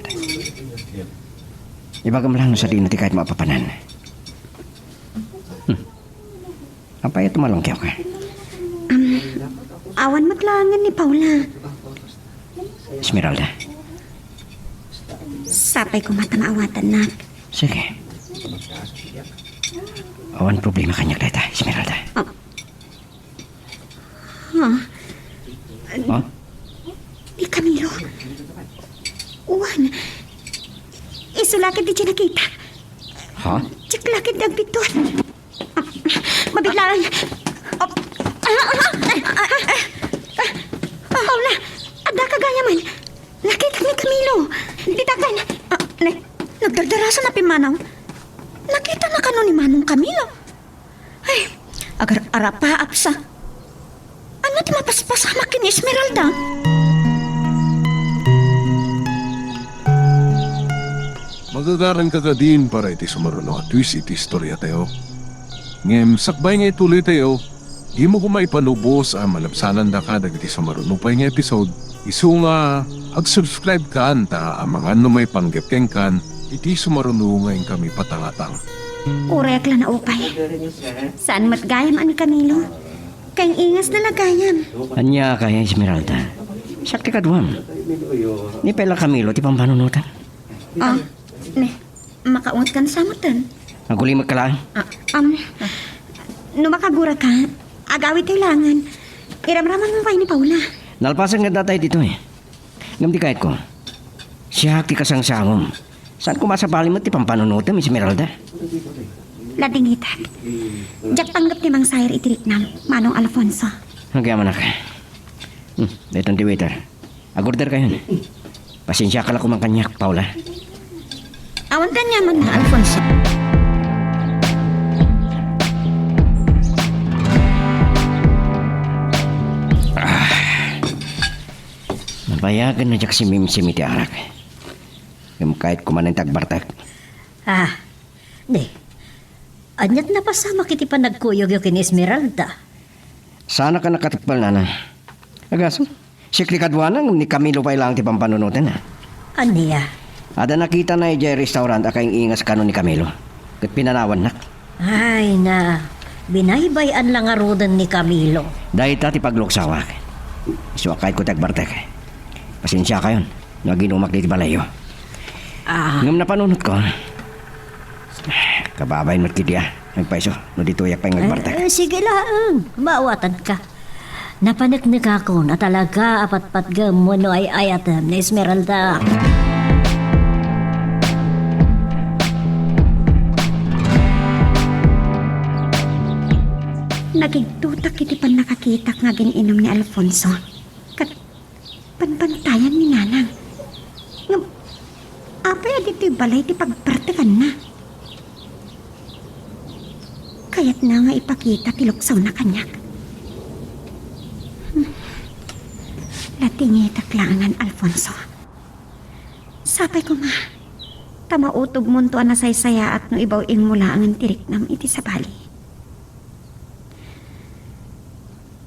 Ibagam lang no sa di na ti kahit mapapanan. Apa ito malongkyaw ka? Awan matlangan ni Paula. Esmeralda. Sapay ko matamaawatan na. Sige. Awan problema kanya data, Esmeralda. Oh? Ni Camilo. Uwan. Isulakit di siya nakita. Ha? Tsiklakit ang biton. Mabiglaan. Paula, ada kagayaman. Nakita ni Camilo. Ditakan. Nagdardarasan na pimanaw. Nakita na kano ni Manong Camilo. Ay, agar arapa apsa. Ano ti mapaspasama kini Esmeralda? Magagaran ka din para iti sumaruno at twist iti istorya tayo. Ngem, sakbay nga ituloy tayo. Di mo kumay panubos ang malabsanan da ka dagiti sumaruno pa nga episode. Isu nga, ag-subscribe ka anta ang mga may panggapkeng kan iti sumaruno ngayon kami patangatang. Urek lang na upay. Saan matgayam ani Camilo? Kayang ingas na lagayam. Anya kaya Esmeralda. Sakti ka duwam. Ni Pela Camilo ti pampanunutan. Makaungat ka na sa mutan. Aguli magkalaan. No makagura ka, agawit kailangan. Iramraman mo pa ni Paula. Nalpasan nga datay dito eh. Ngam di kahit ko. Siya ti kasangsangom. Saan kumasapali mo ti pampanunutan, Esmeralda? Ladingitan. Diyak tanggap ni Mang Sayre itirik na Manong Alfonso. Nagyaman na ka. Dito ang waiter. Agorder kayo. Pasensya ka lang kumangkanyak, Paula. Awan ka nyaman na, Alfonso. Payagan na jak si Mimsim iti arak. Ngam kahit kumanin tagbartak. Di. Anyat na pasama kiti pa nagkuyog yung kini Esmeralda. Sana ka nakatagpal na. Agaso, sikli kadwanang ni Camilo pa ilang ti pampanunutan na. Aniya? Ada nakita na ijay restaurant akay ingas kano ni Camilo. Kat pinanawan nak. Ay na, binaybayan lang arudan ni Camilo. Dahil tati pagluksawak. Iso akay ko tagbartak. Pasensya ka yun. Naginumak di balayo. Ngam napanunot ko. Kababay mo't kiti nagpaiso. No dituyak pa yung nagbartak. Sige lang, maawatan ka. Napaniknik ako na talaga apat-pat mo no ay ayat ni Esmeralda. Nagigtutak iti pan nakakitak nga gininom ni Alfonso. Kat panpantayan ni Nanang. Ngam, apay adito'y balay ti pagpartikan na. Kaya't na nga ipakita ti luksaw na kanyak. Latingitak langan, Alfonso. Sapay ko nga, tamautob mo to na saysaya at no ibaw ing mula ang tirik nam iti sa bali.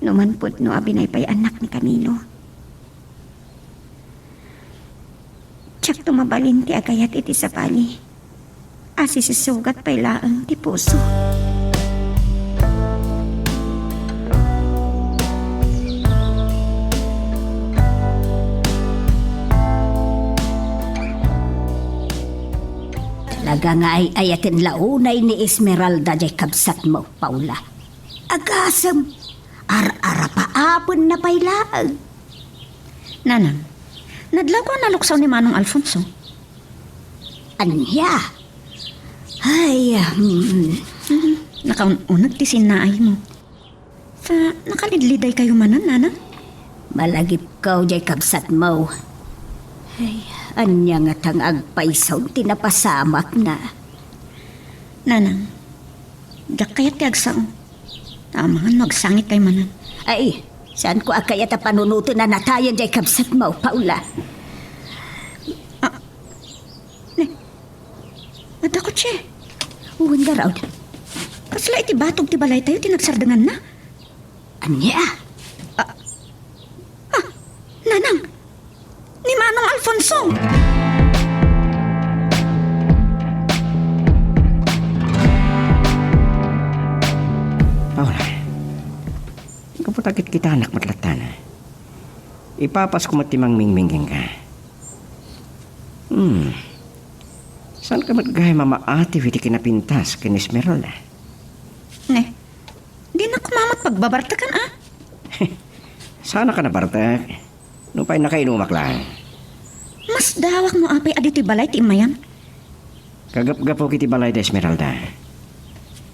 Numanpod no abinay pa'y anak ni Camilo. Tiyak tumabalin ti agayat iti sa bali. Asisisugat pa'y laang ti puso. Talaga nga ay ayatin launay ni Esmeralda jay kabsat mo, Paula. Agasam, ar-ara paapon na pailaag. Nanang, nadlaw ko naluksaw ni Manong Alfonso. Anya? Ay, Nakaunag ti sinaay mo. Sa nakalidliday kayo manan, Nanang? malagip kaw jay kabsat mo. Ay, anya nga tang agpaisaw tinapasamak na. Nanang, dak kaya ti agsaw. Tamangan magsangit kay manan. Ay, saan ko akayat a panunuto na natayan jay kabsat mo, Paula? Madakot siya. Uwan nga raw. Kasla iti batog ti balay tayo tinagsardangan na. Anya? Nanang, ni Manong Alfonso. Paula, kaputakit kita anak matlatan. Ipapas ko matimang mingminging ka. Saan ka matgay mamaati witi kinapintas kin Esmeralda? Ne, di na kumamat pagbabartakan Sana ka nabartak. Nupay nakainumak lang. Mas dawak mo apay aditi balay ti imayan. Kagap-gapo kiti balay da Esmeralda.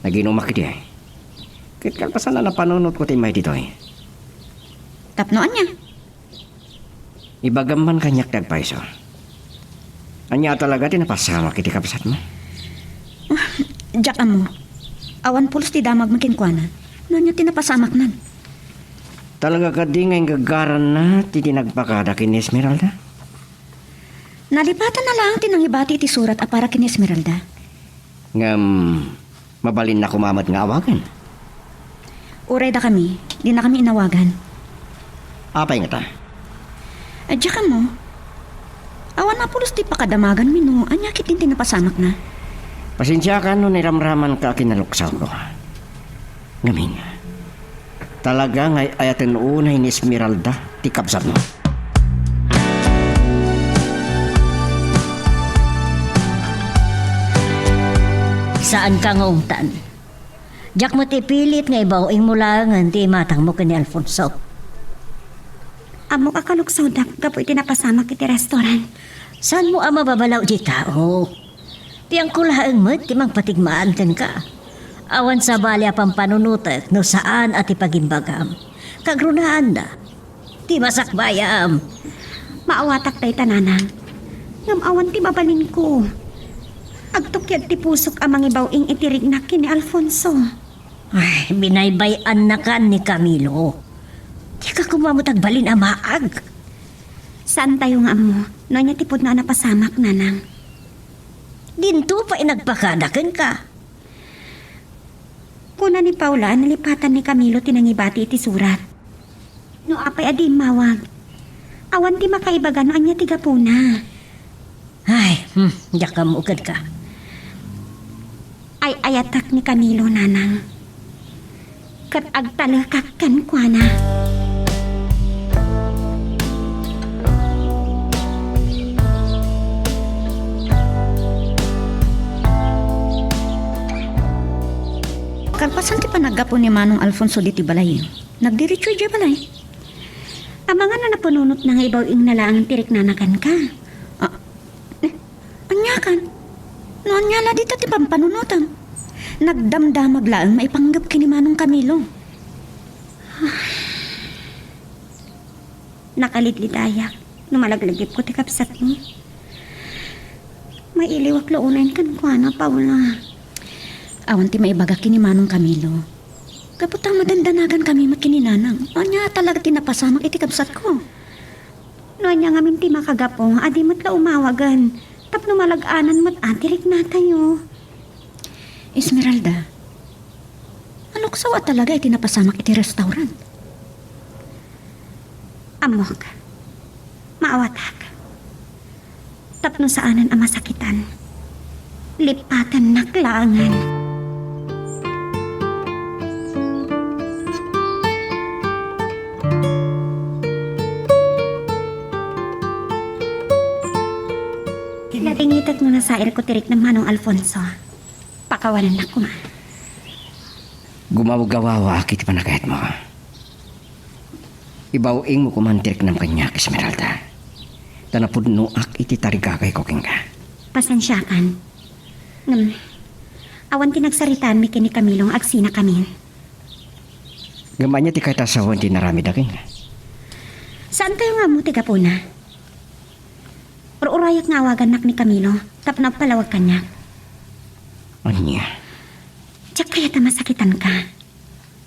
Naginumak kiti Kit kalpasan na napanunot ko timay dito Tapnoan niya. Ibagaman kanyak dagpaiso. Anya talaga tinapasama kiti kapsat mo. Jack amo. Awan pulos ti damag makinkwana. Nanya tinapasamak nan. Talaga ka di ngayon gagaran na titinagpakada kin Esmeralda? Nalipatan na lang tinangibati iti surat a para kin Esmeralda. Ngam, mabalin na kumamat nga awagan. Uray da kami, di na kami inawagan. Apay nga ta? Jack amo. Awan na pulos ti pakadamagan mi no. Anya kitin tinapasamak na. Pasensya ka no niramraman ka kinaluksaw ko. Ngamin, talaga ngay ayatin unay ni Esmeralda ti kapsat mo. Saan ka ngungtan? Diyak mo ti pilit nga ibaw ing mulangan ti matang mo kini Alfonso. Amo kakaluksaw dak, gapo itinapasama kiti restaurant. Saan mo ama babalaw di tao? Tiyang kulaang mo, timang patigmaan kan ka. Awan sa balya pang panunutek no saan at ipagimbagam. Kagrunaan na. Ti masakbayam. Maawatak tay tananang. Ngam awan ti babalin ko. Agtukyag ti pusok amang ibaw ing itirig na kini Alfonso. Ay, binaybayan na kan ni Camilo. Di ka kumamot agbalin amaag. Saan tayo nga mo? No niya tipod nga napasamak, nanang. Dinto pa inagpakadakan ka. Kuna ni Paula, nalipatan ni Camilo tinangibati iti surat. No apay adi mawag. Awan ti makaibaga no anya tiga puna. Ay, diyak ka muukad ka. Ay ayatak ni Camilo, nanang. Kat agtalakak kan kwa na. Kalpasan ti panaggapo ni Manong Alfonso di ti balay. Nagdiretso di balay. Amangan na napununot na nga ibaw ing nalaang tirik nanakan ka. Anya kan? Nonya la dito ti pampanunutan. Nagdamdamag laang maipanggap kini Manong Camilo. Nakalitlitayak. Numalaglagip ko ti kapsat mo. Mailiwak launan kan kwa na, Paula. Awan ti maibaga kini Manong Camilo. Kaputang madandanagan kami makininanang. Anya talaga tinapasamak iti kapsat ko. No anya nga minti makagapong, adi mat la umawagan. Tapno malag-anan mat atirik na tayo. Esmeralda, anok sawa talaga iti napasamak iti restaurant? Amok. Maawatak. Tapno saanan ang masakitan. Lipatan naklangan. Natingitat mo na sa ko tirik ng Manong Alfonso. Pakawanan na ko. Gumawagawawa kiti panakayat mo. Ibawing mo kumantirik ng kanya, Esmeralda. Tanapudno ak iti tarigagay ko king ka. Pasensyakan. Awan tinagsaritaan mi kini Camilong agsina kami. Gamanya ti kahit asawan ti narami da king. Saan tayo nga mo tiga po na? Urayak nga awagan nak ni Camilo, tap nagpalawag kanya. Anya? Diyak kaya ta masakitan ka.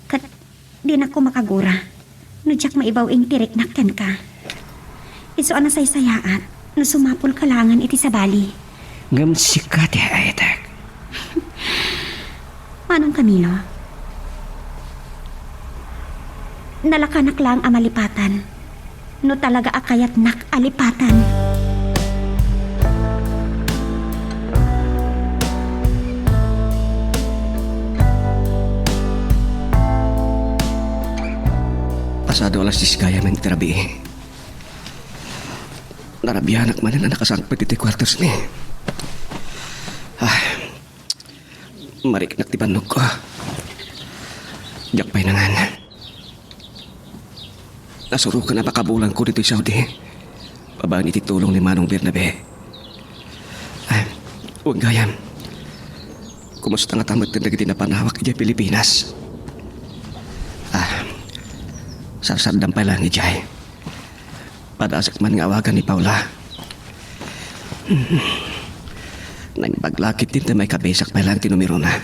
Kat di na ko makagura. No diyak maibaw ing tirik nakyan ka. Iso ana say sayaat, no sumapol kalangan iti sa bali. Gamsikat ya ayatak. Manong Camilo? Nalakanak lang ang malipatan. No talaga akayat nak alipatan. Pasado alas 10 kaya men terabi. Narabihanak man na nakasangpit iti kwartos ni. Marik nak tibanog ko. Diyak pa'y nangan. Nasurukan na makabulan ko dito sa Saudi. Babaan iti tulong ni Manong Bernabe. Huwag gayam. Kumusta nga tamat na nagiti na panawak iti Pilipinas? Sarsardam pala ni Jai. Padasak man nga awagan ni Paula. Nang paglakit din na may kabesak pala ang tinumiro na.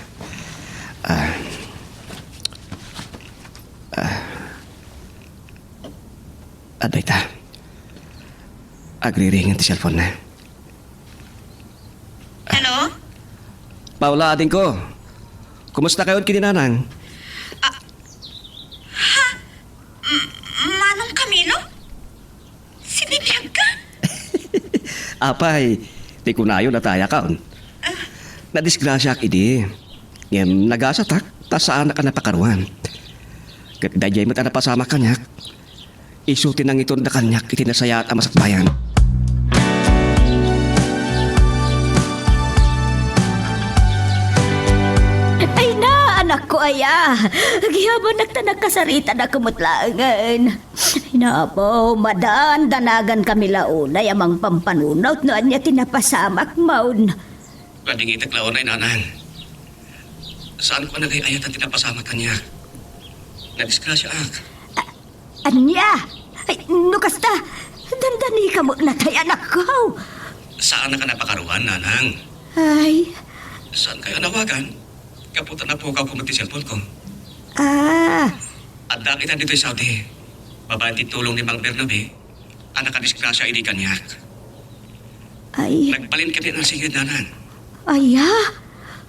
Aday ta. Agri-ringin ti cellphone na. Hello? Paula, ading ko. Kumusta kayo kininanang? Manong Camilo? Sinibiyag ka? Apay, di ko na yun nataya kaon. Nadisgrasya ak idi. Ngem nagasatak, ta saan na ka napakaruan. Kat dayay mo ta napasama kanyak. Isutin ang iton na kanyak itinasaya at amasakbayan. Ay na, anak ko aya. Gihapon nagtanag kasarita na kumutlangan. Ay na po, madan, danagan kami launay amang pampanunot no anya tinapasamak maun. Pwedeng itaglaon ay nanan. Saan ko nagayayat ang tinapasama kanya? Nadisgrasya ak. Anya? Ay, nukasta, dandani ka mo natay anak ko. Saan na ka napakaruan, nanang? Ay, Saan kayo nawagan? Kaputan na po ka kumati cellphone ko. ah, At kita dito sa Saudi. Babae tulong ni Mang Bernabe. anak ka disgrasya ini kanyak. Ay, Nagbalin ka din ang sigid nanan. aya.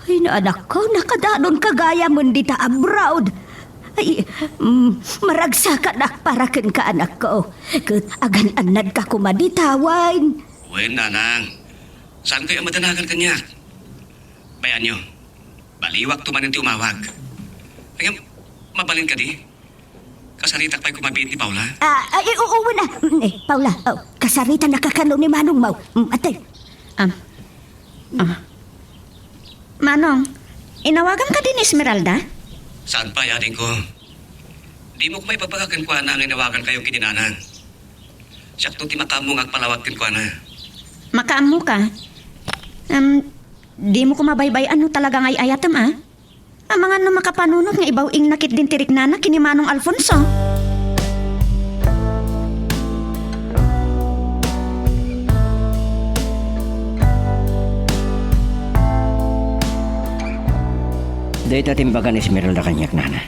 Ay, na anak ko, nakadanon kagaya mo dita abroad. Ay, maragsa ka na para ken ka anak ko. Kat agan-anad ka kumaditawan. Wen, nanang. Saan kayo madanagan kanyak? Bayan nyo, baliwak tumanin ti umawag. Ay, mabalin ka di? Kasaritak pa'y kumabiit ni Paula? Ay, oo na. Paula, kasarita nakakano ni Manong Mau. Atay. Manong, inawagan ka din Esmeralda? Saan pa, yaring ko? Di mo ko may papagagan ko na ang inawagan kayong kininanang. Sakto ti makamong agpalawag ko na. Makaamo ka? Di mo ko mabaybay ano talaga ngay ayatam Ang mga no makapanunot nga ibaw ing nakit din tirik nana kini Manong Alfonso. Dito timbagan ni Esmeralda kanyak nana.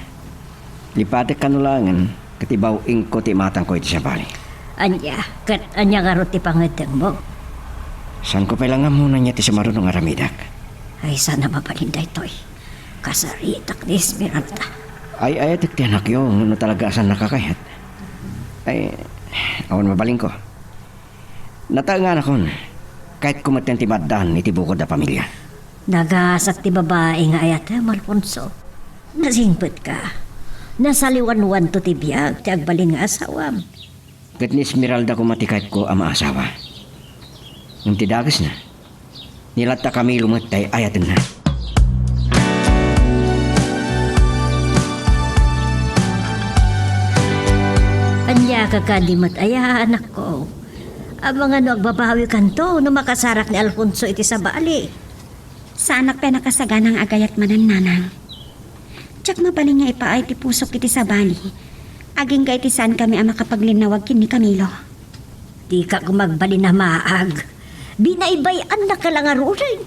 Lipatek kanulangan, katibaw ingko ti matang ko iti sa bali. Anya, kat anya nga ti pangatang mo. San ko pailangan muna niya ti sa marunong aramidak? Ay, sana mapalinday to'y. Kasaritak ni Esmeralda. Ay, atik ti anak yung no talaga asan nakakayat. Ay, awan mabaling ko. Natangan akon, kahit kumaten ti maddan iti bukod na pamilya. Nagasat ti babae nga ayatem, Alfonso. Nasingpet ka. Nasaliwan-wan to ti biyag, ti agbalin nga asawam. Kat ni Esmeralda ko matikait ko ang maasawa. Nung tidagas na, nilata kami lumatay ayatin na. Anya ka kandimat aya, anak ko. Ang mga no agbabawi kanto no makasarak ni Alfonso iti sa bali. Sa anak pa nakasaganang agayat manan nanang. Tsak mabaling nga ipaay ti pusok iti sa bali. Aging ka iti saan kami ang makapaglinawag kin ni Camilo. Di ka kumagbali na maag. Binaybayan na ka lang arurin.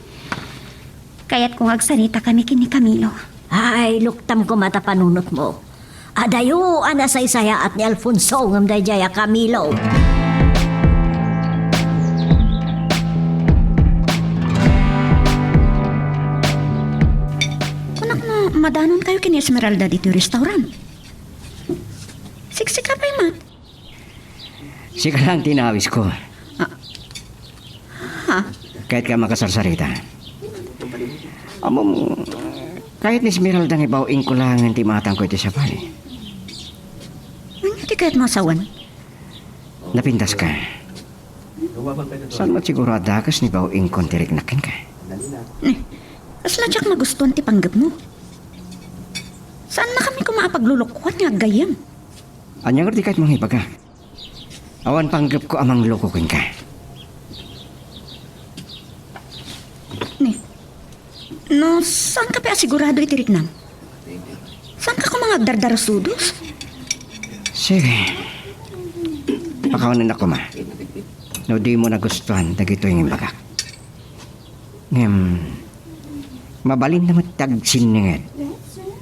Kaya't kung agsalita kami kin ni Camilo. Ay, luktam ko mata panunot mo. Adayo, anasaysaya at ni Alfonso ngam dayjaya Camilo. Kunak mo, madanon kayo kini Esmeralda dito restaurant. Siksik ka pa mat. Sika lang tinawis ko. Ha? Kahit ka makasarsarita. Amom, kahit ni Esmeralda nga ibaw ko lang ang timatang ko iti sa bali. Ano di kahit masawan? Napintas ka. Saan mo siguro adakas ni baw ko tirik nakin ka? Asla tsak magustuhan ti panggap mo. Saan na kami kumapaglulukwan nga gayam? Anyang ngerti kahit mga ibaga. Awan panggap ko amang lokokin ka. No, saan ka pa asigurado itirik nam? Saan ka kumangagdardar sudos? Sige. Pakawanan ako ma. No, di mo nagustuhan dagito yung ibaga. Mabalin na matagsin nga.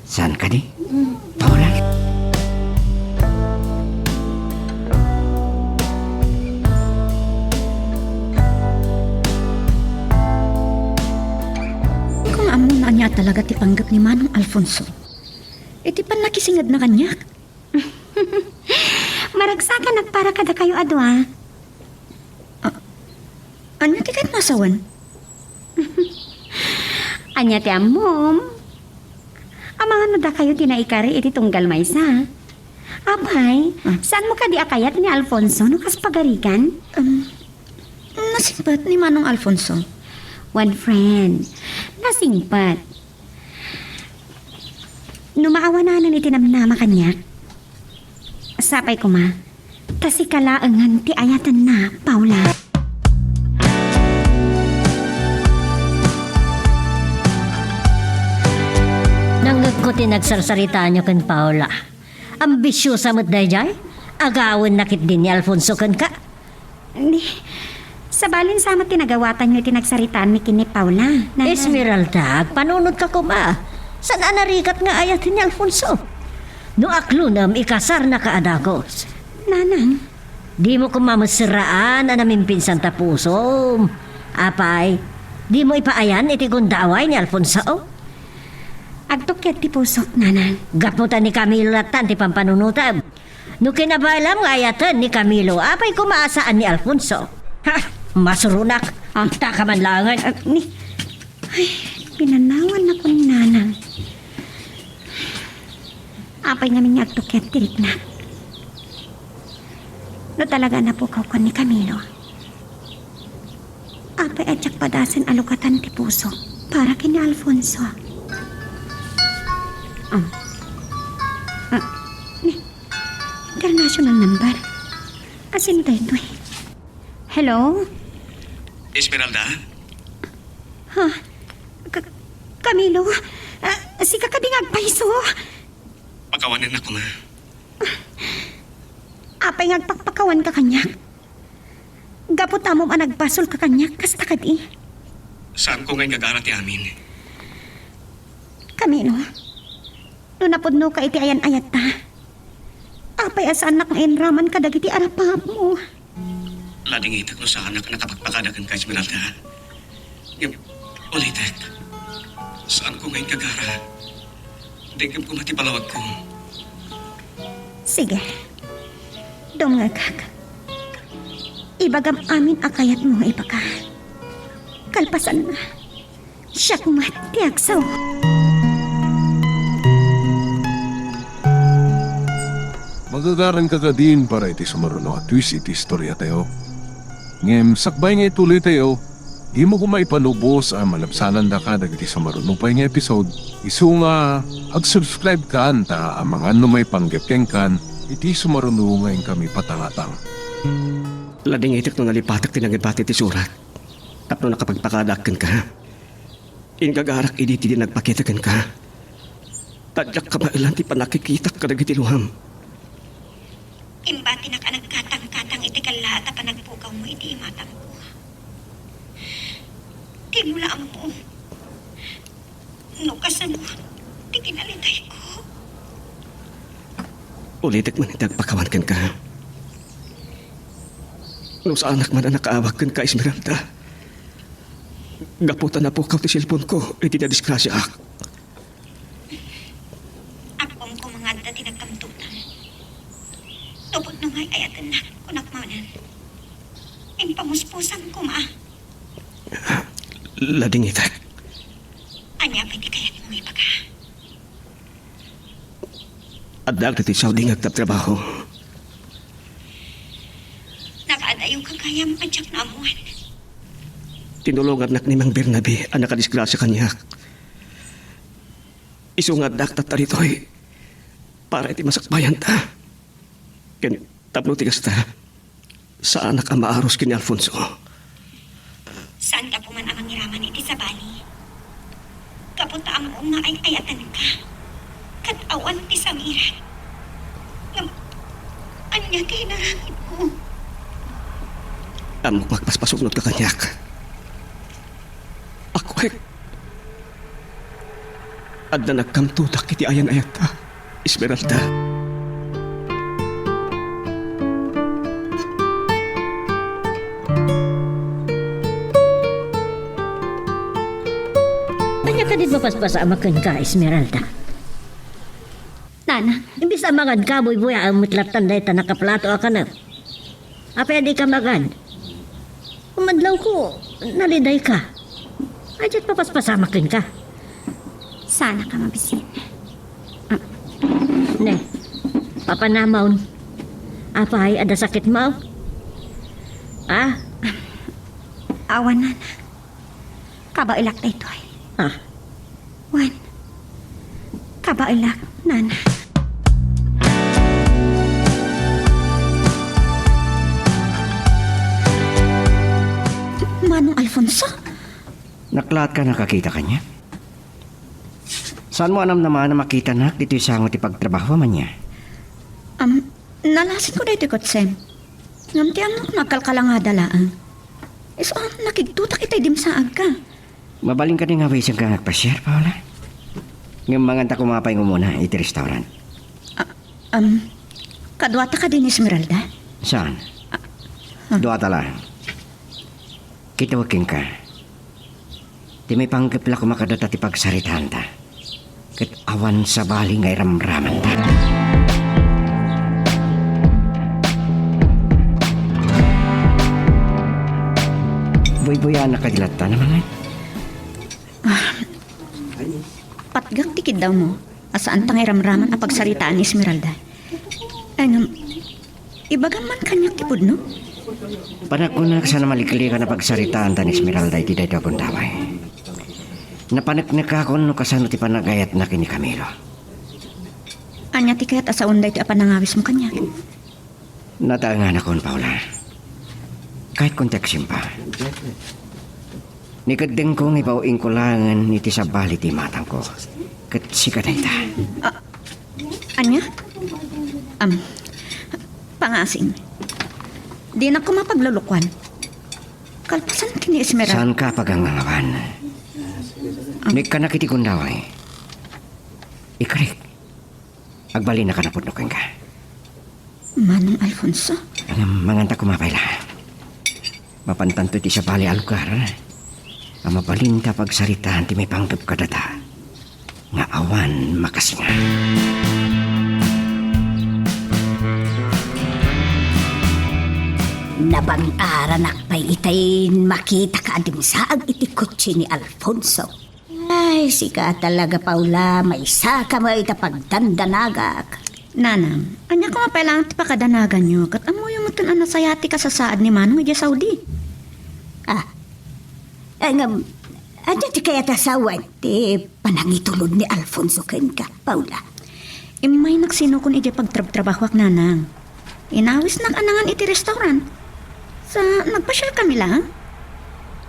Saan ka di? Paula. Kung amon na niya talaga ti panggap ni Manong Alfonso, iti pan nakisingad na kanyak. Maragsakan nagpara kada kayo adwa. Anya ti kahit masawan? Anya ti amom. Ang mga nada kayo tinaikari iti tunggal maysa. Abay, saan mo ka di akayat ni Alfonso no kas pagarikan? Nasimpat ni Manong Alfonso. One friend, nasingpat. Numaawa na ni tinamnama kanyak. Sapay ko ma, kasi kalaangan ti ayatan na, Paula. Nanggag ko tinagsarsarita nyo kan Paula. Ambisyosa mo't dayjay? Agawin nakit din ni Alfonso kan ka? Ni, sa balin sama tinagawatan nyo tinagsaritaan mi kini Paula. Esmeralda, panunod ka ko ma. Saan anarikat nga ayatin ni Alfonso? No aklunam ikasar na kaadagos. Nanang, Di mo kumamasiraan na namin pinsan tapusom. Apay, di mo ipaayan iti gundaway ni Alfonso. Agtukyat ti pusok, nanang. Gaputan ni Camilo latan ti pampanunutab. No kinabalam nga ayatan ni Camilo, apay kumaasaan ni Alfonso. Ha, masurunak. Ang takamanlangan. Ay, pinanawan na ko ni nanang. Apay namin nga agtukyat tirik na. No talaga na po ko ni Camilo. Apay atsak padasan alukatan ti puso para kini Alfonso. International number. Asin tayo eh. Hello? Esmeralda? Camilo? Si kakabingag paiso. Pakawanan ako ma. Apay ngagpakpakawan ka kanya. Gapot amom anagbasol ka kanya. Kasta ka di. Saan ko ngayon gagara ti amin? Camilo? No napudno ka iti ayan-ayat ta. Apay asaan na kang enraman ka dagiti arapap mo. Lading itak no sa anak na kapagpakadagan ka, Esmeralda. Yung ulitek. Saan ko ngayon gagara? Degam ko matipalawag ko. Sige. Dongagag. Ibagam amin akayat mo ipaka. Kalpasan na. Siya kumatiaksaw. Magagaran ka ka din para iti sumaruno at twist iti istorya tayo. Ngem, sakbay nga ituloy tayo, di mo kumaipanubos ang malapsanan da ka dagiti sumaruno pa nga episode. Isu nga, ag-subscribe ka ta ang mga numay panggepkeng kan, iti sumaruno ngayon kami patangatang. Lading itak no nalipatak tinagipati ti surat. Tapno nakapagpakadakan ka. Ingagarak iditi din nagpakitakan ka. Tadyak ka mailan ti panakikita ka dagiti luham. Imbati na ka nagkatang-katang iti kalahat na panagpukaw mo iti imatang ko. Tinulaan mo. No kasan mo, di kinalitay ko. Ulitek man itagpakawan kan ka. No sa anak man na nakaawag kan ka, Esmeralda. Gaputan na po ka ti cellphone ko, iti na disgrasya ak. Akong kumangad na tinagkamtutan. Tupot no ngay ayatan na kunakmanan. Impamuspusan ko ma. Lading itak. Anya pwede kayat mo ipaga. Adag na ti Saudi ngagtap-trabaho. Nakaadayo ka kayam atsak na amuan. Tinulungan nak ni Mang Bernabe ang nakadisgrasya kanyak. Isungat dak tataritoy para iti masakbayan ta. Ken tapno tigas ta sa anak ang maaros kini Alfonso. Saan ka puman ang ngiraman iti sa bali? Kapunta ang nga ay ayatan ka. Katawa ti Samira. Anya ti hinarangin mo. Amok magpaspasugnod ka kanyak. Ako ay adda nagkamtutak iti ayan-ayat ta, Esmeralda. Anya ka din mapaspasa amakan ka, Esmeralda. Nana, Imbis amagan ka, buy-buy ang mutlatan dahi ta nakaplato ka na. Apay di ka magan. Umadlaw ko, naliday ka. Adyat papaspasamakin ka. sana ka mabisin. Ne, papanamaon. Apay, ada sakit mo? Ah, Awan na. Kabailak na ito ay. ah, Wan. Kabailak, nana. Manong Alfonso? Naklat ka nakakita ka niya? Saan mo anam naman na makita na dito isangot ipagtrabaho man niya? Nalasin ko dito kotsem. Ngamti ang nagkalkalanga dalaan. Iso nakigtutak itay dim sa agka. Mabaling ka din nga ways ang kangagpasyar, Paula? Ngam mga kumapay mo muna iti restaurant. Kadwata ka din, Esmeralda? Saan? Doa tala. Kitawakin ka. Di may panggap la kumakadata ti pagsaritahan ta. Kat awan sa bali ngay ramraman ta. Buy-buyan na kadilat ta naman. Patgak tikid daw mo. Asaan tangay ramraman ang pagsaritaan ni Esmeralda. Ibagang man kanyak tipod, no? Panakunak sana malikli ka na pagsaritaan ta ni Esmeralda iti dahi akong daway. Napanaknak ako no kasano ti panagayat na kini Camilo. Anya ti kaya't asaon da iti apanangawis mo kanyak. Nataangan akon, Paula. Kahit konteksim pa. Nikadeng kong ipauing kulangan iti sabali ti matang ko. Kat sikaday ta. Anya? Pangasing. Di na ko mapaglulukwan. Kalpasan kini Esmeralda. Saan ka pagangangawan? Nik ka nakiti kundaway. Ikarik. Agbali na ka na putnukin ka. Manong Alfonso? Ang manganta kumapay la. Mapantanto ti sa bali alugar. Ang mabalinta pagsaritaan ti may panggap ka data. Nga awan makasinga. Nabang-aran akpay itayin makita ka adim saag iti kutsi ni Alfonso. Ay, sika talaga, Paula. May isa ka mo itapagdandanagak. Nanang, anya ko mapailangan ti pakadanagan nyo. Kat amoy mo ito nasayati ka sa saad ni Manong Ija Saudi. Adya ti kaya tasawan ti panangitulod ni Alfonso ken ka, Paula. Imay nagsino kun ija pagtrabahwak nanang. Inawis na anangan iti restaurant. Sa nagpasyal kami lang.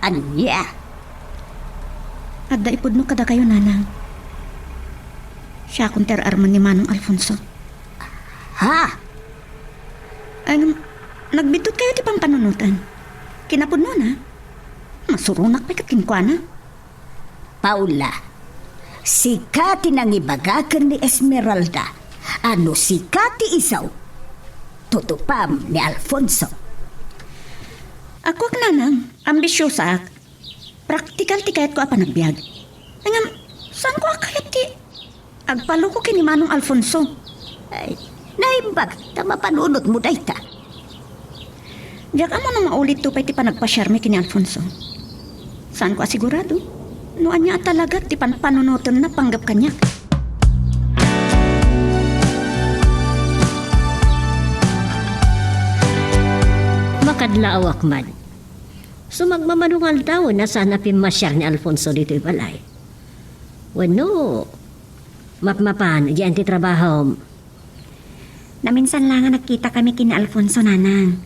Anya? Adda ipudno kada kayo nanang. Siya kung arman ni Manong Alfonso. Ha? Nagbitot kayo ti pampanunutan. Kinapudno na. Masurunak pa kakinkwana. Paula, sikati nang ibagakan ni Esmeralda. Ano sikati isaw? Tutupam ni Alfonso. Ako ak nanang, ambisyosa ak. Praktikal ti kayat ko apa nagbiag. Saan ko akayat ti? Agpalo ko kini Manong Alfonso. Ay, naimbag, tama panunod mo dayta. Diyak amo na maulit to pa ti panagpasyarmi kini Alfonso. Saan ko asigurado? Noan niya talaga ti panunutan na panggap kanya. Makadlaawak man. Sumagmamanungal daw na sana pimasyar ni Alfonso dito balay. Wano, mapmapan, diyan ti trabaho. Naminsan lang nga nakita kami kina Alfonso, nanang.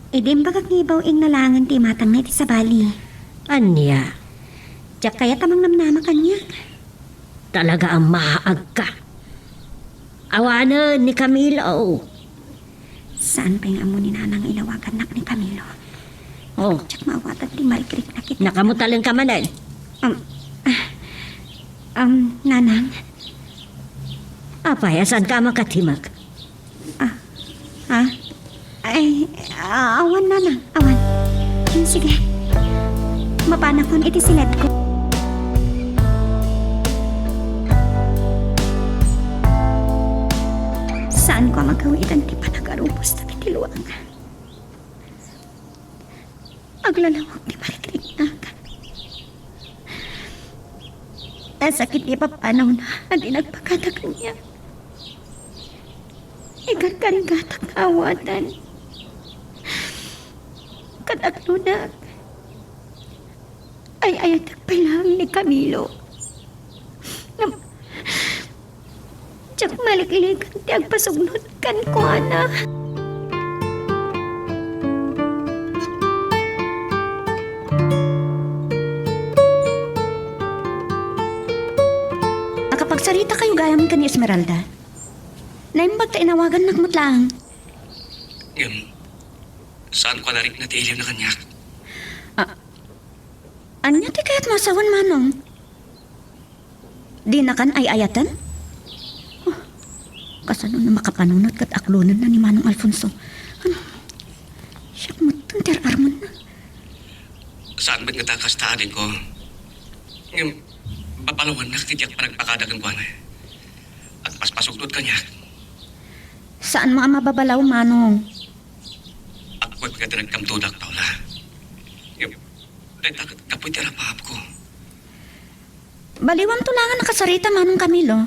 Idim bagag ngibaw ing nalangan ti matang na iti sa bali. Anya, Diyak kaya tamang namnama kanya. talaga ang mahaag ka. Awanan ni Camilo. Saan pa yung amo ni nanang inawagan nak ni Camilo? Oh, Diyak maawatan ti marikrik na kita. nakamutalan ka manan. Nanang. Apay, asan ka makatimag? Ha? Ay, awan nanang, awan. Sige. Mapanakon iti silet ko. Saan ko magawitan ti panagarupos na kitiluang? Aglalawag ti marikrik na. Nasakit ni papanaw na at inagpagkatak niya. Ikarkarigatang awatan. Kataklunak. Ay ayatak pa lang ni Camilo. Tsak malikilikan ti agpasugnod kan ko, ana. Nakapagsarita kayo gayam ka ni Esmeralda. Naimbag ta inawagan nakmutlang. Saan ko narik na tiilim na kanyak? Anya ti kaya't masawan Manong? Di na kan ay ayatan? Kasano na makapanunat kat aklunan na ni Manong Alfonso. Siyak mo to. Ter Armon na. Saan ba't nga takastaanin ko? Ngayon, babalawan na kitiyak pa nagpakadagan ko na. At paspasugdod ka niya. Saan mga mababalaw, Manong? Ako'y pagkada nagkamtudak, Paula. Ngayon, dahil kapoy tira pahap ko. Baliwang tulangan nakasarita, Manong Camilo.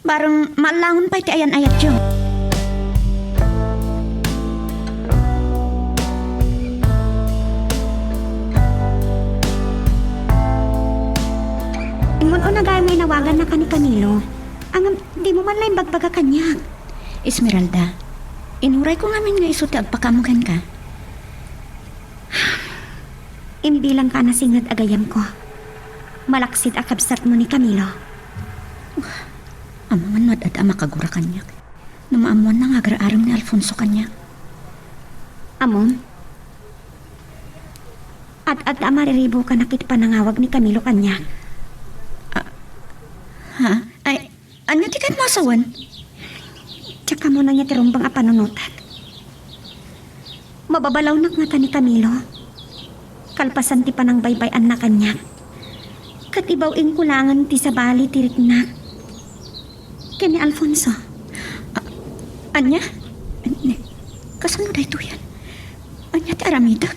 Barang malangon pa iti ayan-ayat yun. Ingon o nagay may nawagan na ka ni Camilo. Ang di mo man lang bagbaga kanyak. Esmeralda, inuray ko ngamin nga iso ti agpakamugan ka. Imbilang ka na singad agayam ko. Malaksid akabsat mo ni Camilo. Amangan mad at makagura kanyak. Namaamuan na nga agar-aram ni Alfonso kanyak. Amon? At mariribo ka na kit panangawag ni Camilo kanyak. Ha? Ay, anya ti kahit masawan? Tsaka mo na niya tirumbang apanunutat. Mababalaw na nga ta ni Camilo. Kalpasan ti panang baybayan na kanyak. Katibawing kulangan ti sabali tirik na. Kani Alfonso. Anya? Kasano da ito yan? Anya ti Aramida?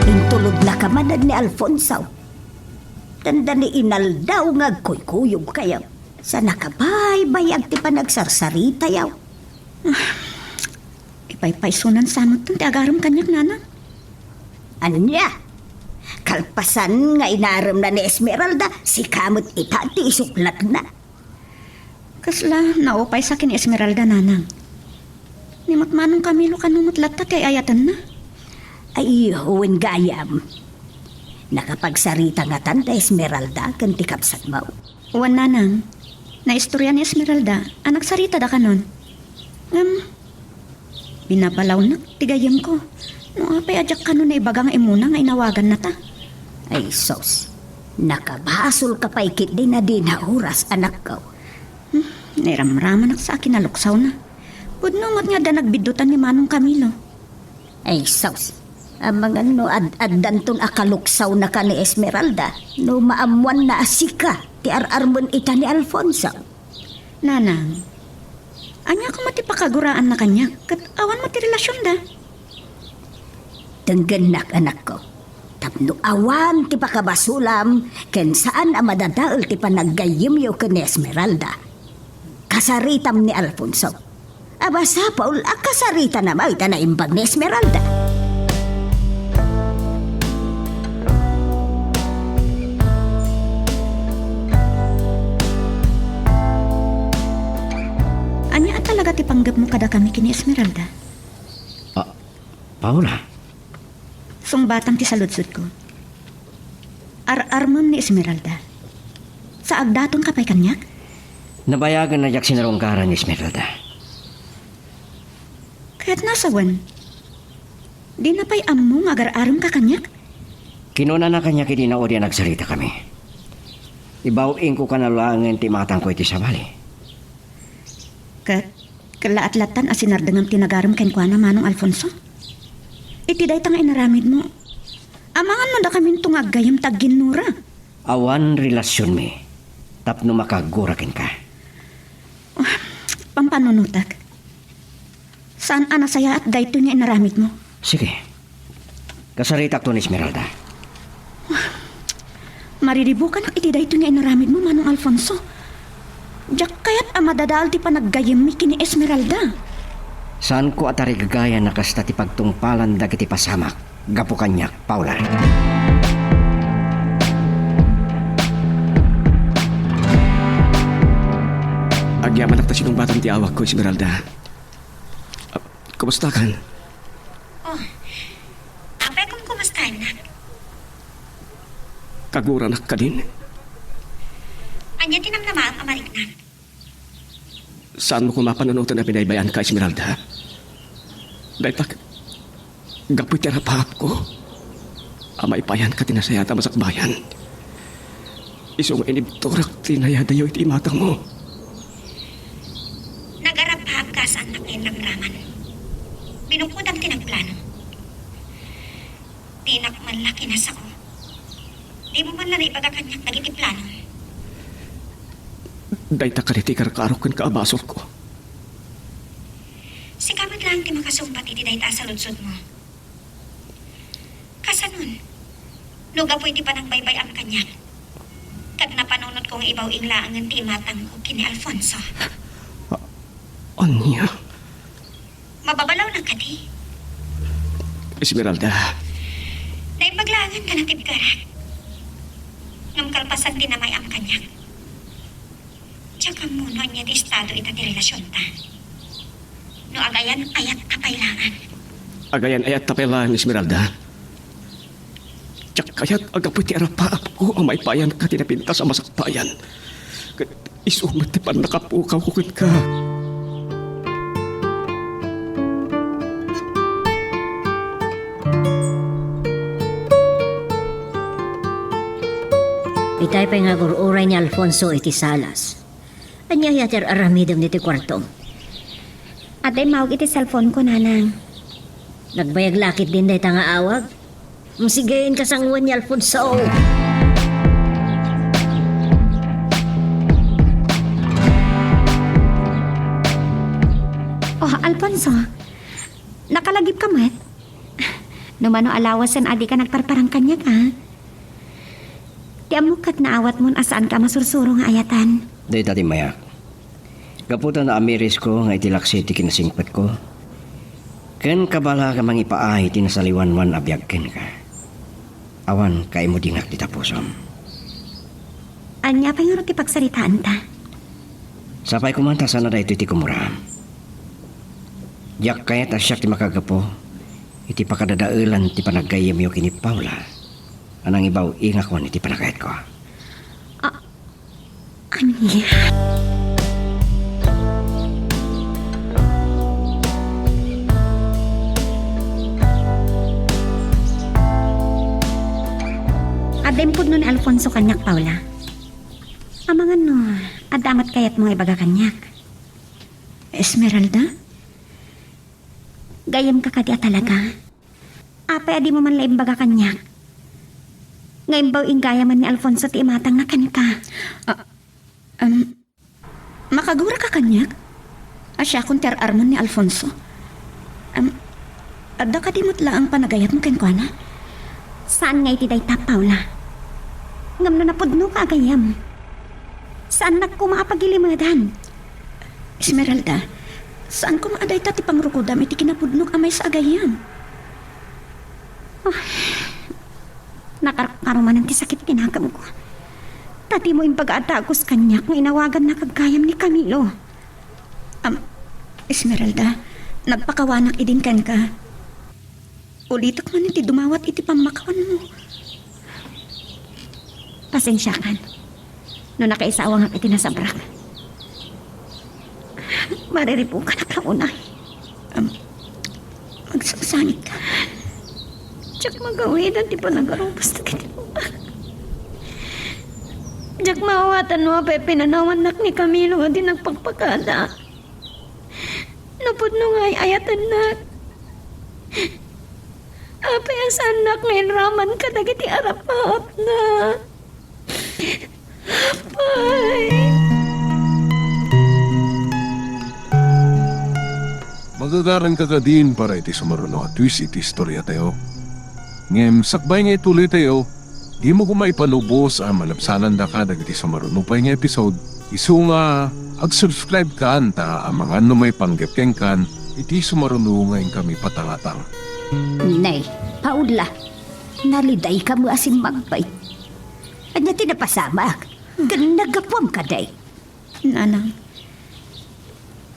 Intulog na kamanad ni Alfonso. Tanda ni Inaldaw nga kuy-kuyog kayo. Sa nakabaybay ti panagsarsarita yaw. Ipaypaysunan samot ti agaram kanyak nanang. Anya? Kalpasan nga inaram na ni Esmeralda, si kamot ita ti isuklat na. Kasla, naupay sa akin ni Esmeralda nanang. Ni Manong Camilo kanumot latta kay ayatan na. Ay, huwin gayam. Nakapagsarita nga tanda Esmeralda kan ti kapsat mo. Uwan nanang, na istorya ni Esmeralda, anak sarita da kanon. Binabalaw na, tigayam ko. No, apay adyak kanon na ibaga nga imuna nga inawagan na ta. Ay, sos. Nakabasol ka pa ikit din na din na oras, anak ko. Nairamraman ak sa akin na luksaw na. Pudnungot nga da nagbidutan ni Manong Camilo. Ay, sos. Ang mga no ad-danton akaluksaw na ka ni Esmeralda, no maamuan na asika, ti ar-armon ita ni Alfonso. Nanang, anya ko matipakaguraan na kanya, kat awan mati relasyon da. Tenggenak anak ko. Tapno awan ti pakabasulam, ken saan ang madadaol ti panaggayimyo ka ni Esmeralda. Kasaritam ni Alfonso. Aba sa Paul, kasarita na may tanaimbag ni Esmeralda. Anya talaga ti panggap mo kada kami kini Esmeralda? Paula, Sungbatang ti saludsud ko. Ar-armam ni Esmeralda. Sa agdaton ka pa'y kanyak? nabayagan na jak sinarongkaran ni Esmeralda. Kaya't nasawan. Di na pa'y among agar-aram ka kanyak? Kinuna na kanya kiti na o diya nagsarita kami. Ibawin ko kanalangan ti matang ko iti sabali. Kat, kalaat-latan asinardangam tinagaram ken kwa na Manong Alfonso. Iti day tanga inaramid mo. Amangan mo da kami tungag gayam tagginura. Awan relasyon mi. Tapno makagurakin ka. Pampanunutak. Saan anasaya at dayto nga inaramid mo? Sige. Kasaritak to ni Esmeralda. Mariribukan ak iti dayto nga inaramid mo, Manong Alfonso. Diyak kaya't amadadaal ti panaggayam mi kini Esmeralda. Saan ko atari gagaya na kasta ti pagtungpalan dagiti pasamak. Gapo kanyak, Paula. Agyaman ak ta sinong ti awak ko, Esmeralda. Kumusta kan? Apay kung kumustahin na. Kaguran ak ka din? Anya tinamnama ang amarik na. Saan mo kumapanunutan na pinaybayan ka, Esmeralda? Dahil tak, gapoy terapahap ko. Amay payan ka tinasayata masakbayan. Isong inibtorak tinayadayo iti imatang mo. binukudang tinagplano. Tinak man laki na sa ko. Di mo man lang ipagakanyak nagiti plano. Day takalitikar kaarokan ka abasol ko. Si kamad lang ti makasumpat iti dayta sa ludsod mo. Kasanon, nugapoy ti panang baybay ang kanyak. Kag napanunod kong ibaw inglaangan ti matang ko kini Alfonso. Anya? Mababalaw ng kati. Esmeralda, Naipaglaangan ka ng tibgaran. Ngam kalpasan din na may ang kanyak. Tsaka muno niya di estado ita ti relasyon ta. No agayan ayat kapailangan. agayan ayat tapelan Esmeralda. Tsak kayat agapoy ti arapa ako ang maipayan ka tinapinta sa masakbayan. Isumat ti pan nakapukaw kukit ka. Itay pa nga gururay ni Alfonso iti salas. Anya yater aramidom niti kwartong. Ate, mawag iti cellphone ko, nanang. Nagbayag lakit din day nga awag. Musigayin kasangwan ni Alfonso. Oh, Alfonso. Nakalagip ka, Mat? Numano alawasan adi ka nagparparang kanyak, ha? Di amukat na awat mo asaan ka masursuro nga ayatan. Day tati mayak. Kaputan na amiris ko nga itilaksit ti kinasingpat ko. Ken kabala ka mangipaay tinasaliwan-wan abiyag ken ka. Awan kay mo dingak di tapusom. Anya pa yung ti pagsaritaan ta. Sapay kumanta sana da ito ti kumuram. Yak kaya ta siyak ti makagapo. Iti pakadadaelan ti panagayem yo kini Paula. Anang ibaw ingak mo iti panagayat ko. Anya? Adempod nun Alfonso kanyak, Paula. Amangan no, adamat kayat mo ibaga kanyak. Esmeralda? Gayam ka kadi talaga. Apay adi mo man laim baga kanyak. Ngayon baw ingaya man ni Alfonso ti imatang na kanka. Makagura ka kanyak? Asya kung ter-arman ni Alfonso. Adda ka dimot lang ang panagayat mo kenkwana? Saan nga iti dayta, Paula? Ngam na napudno ka agayam. Saan nagkumaapagilimadan? Esmeralda, saan ko maaday tati pangrukudam iti kinapudnog amay sa agayam? Nakarakaruman ti sakit tinagam ko. Tati mo yung pag-atagos kanyak nga inawagan na kagayam ni Camilo. Esmeralda, nagpakawanak idin ken ka. Ulitak man iti dumawat iti pamakawan mo. Pasensya kan. No nakaisawa nga iti nasabrak. Mariripo ka na kaunay. Magsasanit ka. Tsak magawin at di pa nagarubos na kiti mo. Tsak maawatan mo apay pinanawanak ni Camilo at di nagpagpakada. Napod no nga'y ayatan na. Apay asanak ngayon raman ka dagiti arapat na. Apay. Magagaran ka ka din para iti sumaruno at twist iti istorya tayo. Ngem, sakbay nga ituloy tayo, di mo kumaipanubos ang malapsanan da ka dagiti sumaruno pa nga episode. Isu nga, ag-subscribe ka anta ang mga numay panggapkeng kan, iti sumaruno ngayon kami patangatang. Nay, Paula, naliday ka mo asim magbay. Anya tinapasamak, nagapwam ka day. Nanang,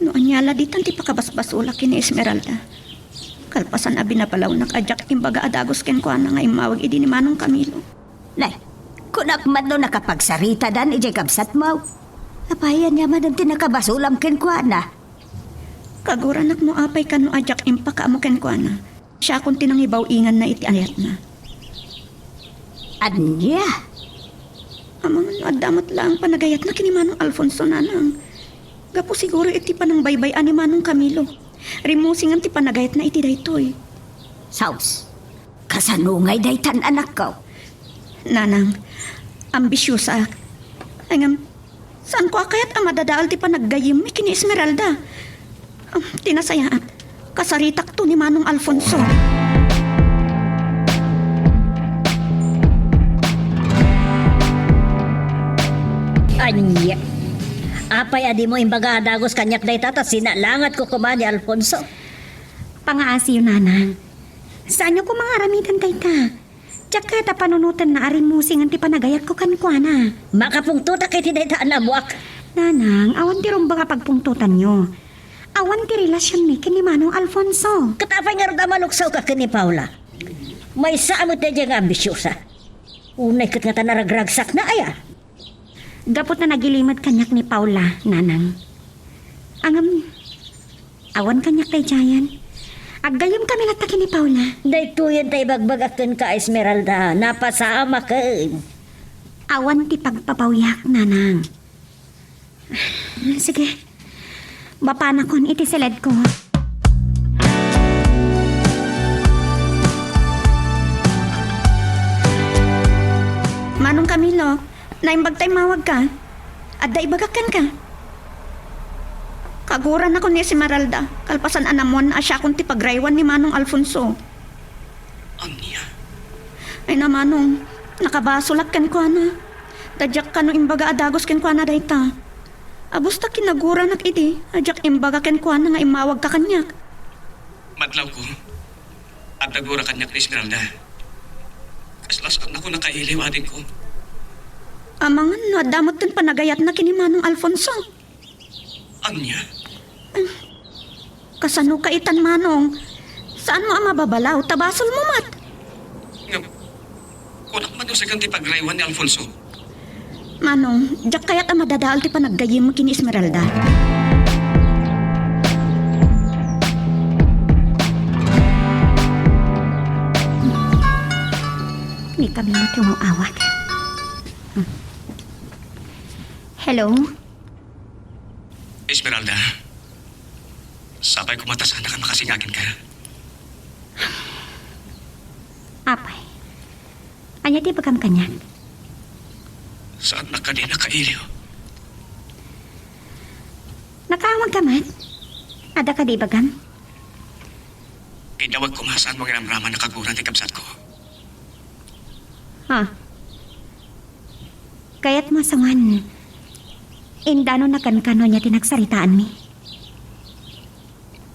no anyala di tanti pakabasbasula kini Esmeralda. Kalpasan abi na palaw nakajak imbaga adagos ken kuana nga imawag idi ni Manong Camilo. Nay, kunak man no nakapagsarita dan ijay kabsat mo. Apayan niya man ang tinakabasulam ken kuana. Kaguranak mo apay ka no ajak impaka mo ken kuana. Siya akong tinangibaw ingan na iti ayat na. Anya? Amang adamat lang panagayat na kini Manong Alfonso nanang. Gapo siguro iti panang baybay ani Manong Camilo. Rimusingan ti panagayat na iti daytoy. Saus, kasanungay daytan anak ko. Nanang, ambisyosa ak. Ay ngam, saan ko akayat ang madadaal ti panaggayim mi kini Esmeralda? Tinasaya ak, kasaritak to ni Manong Alfonso. Anya. Apay adi mo imbaga adagos kanyak dayta ta sinalangat ko kuma ni Alfonso. Pangaasi yun, nanang. Saan nyo ko mga aramitan kay ka? Tsaka ta panunutan na arimusing ang tipanagayat ko kankwana. Makapungtuta kay ti dayta anamuak. Nanang, awan ti rumba nga pagpungtutan nyo. Awan ti relasyon ni kini Manong Alfonso. Katapay nga rin maluksaw ka kini Paula. May saamot na dyan nga ambisyosa. Unay kat nga tanaragragsak na aya. Gapot na nagilimod kanyak ni Paula, nanang. Awan kanyak tay Jayan. Aggayom kami nataki ni Paula. Daytoyan tay bagbagakan ka Esmeralda. Napasama ka. Awan ti pagpapawiyak, nanang. Sige. Bapa na kon iti silid ko. Manong Camilo, naimbag tay mawag ka. At daibagakan ka. Kaguran ako ni Esmeralda. Kalpasan anamon asya kung ti pagraywan ni Manong Alfonso. Anya. Ay na Manong, nakabasulak ken ko na. Tadyak ka no imbaga adagos ken ko na dayta. Abusta kinaguran ak iti, adyak imbaga ken ko na nga imawag ka kanyak. Madlaw ko. At nagura kanyak ni Esmeralda. Kaslasaan ako nakailiw adik ko. Amangan no, damot din panagayat na kini Manong Alfonso. Anya. Kasano ka itan Manong? Saan mo ang mababalaw? Tabasol mo mat. Nga, kunak man doon sa ganti pagraywan ni Alfonso. Manong, jak kaya't ang madadaal ti panaggayim mo kini Esmeralda. Ni kami mo tumawag. Hello? Esmeralda, sabay ko mata sana ka makasingagin ka. Apay. Anya ti pagkam kanyak. Saan na ka di nakailiw? Nakaawag ka man? Ada ka di bagam? Kinawag ko masaan mo ginamraman na kaguran ti kabsat ko. Ha? Kaya't masangan. Indano na kankano niya tinagsaritaan mi.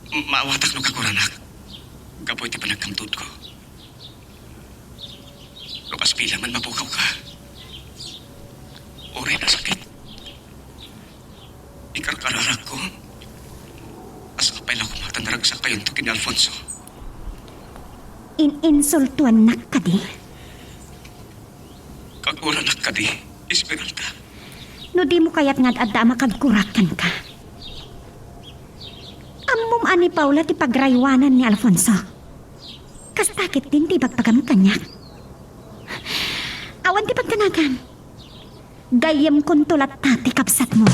Maawatak no kaguranak. Kapoy ti panagkamtut ko. Lukas pila man mabukaw ka. Oray na sakit. Ikarkararak ko. Asapay lang kumatanaragsak pa yun to kin Alfonso. Insultuan na ka di. Kaguranak ka di, Esmeralda. No di mo kaya't nga adda makagkurakan ka. Amom ani Paula ti pagraywanan ni Alfonso. Kastakit din ti pagpagam kanyak. Awan ti pagtanagan. Gayem kon tulat tati kapsat mo.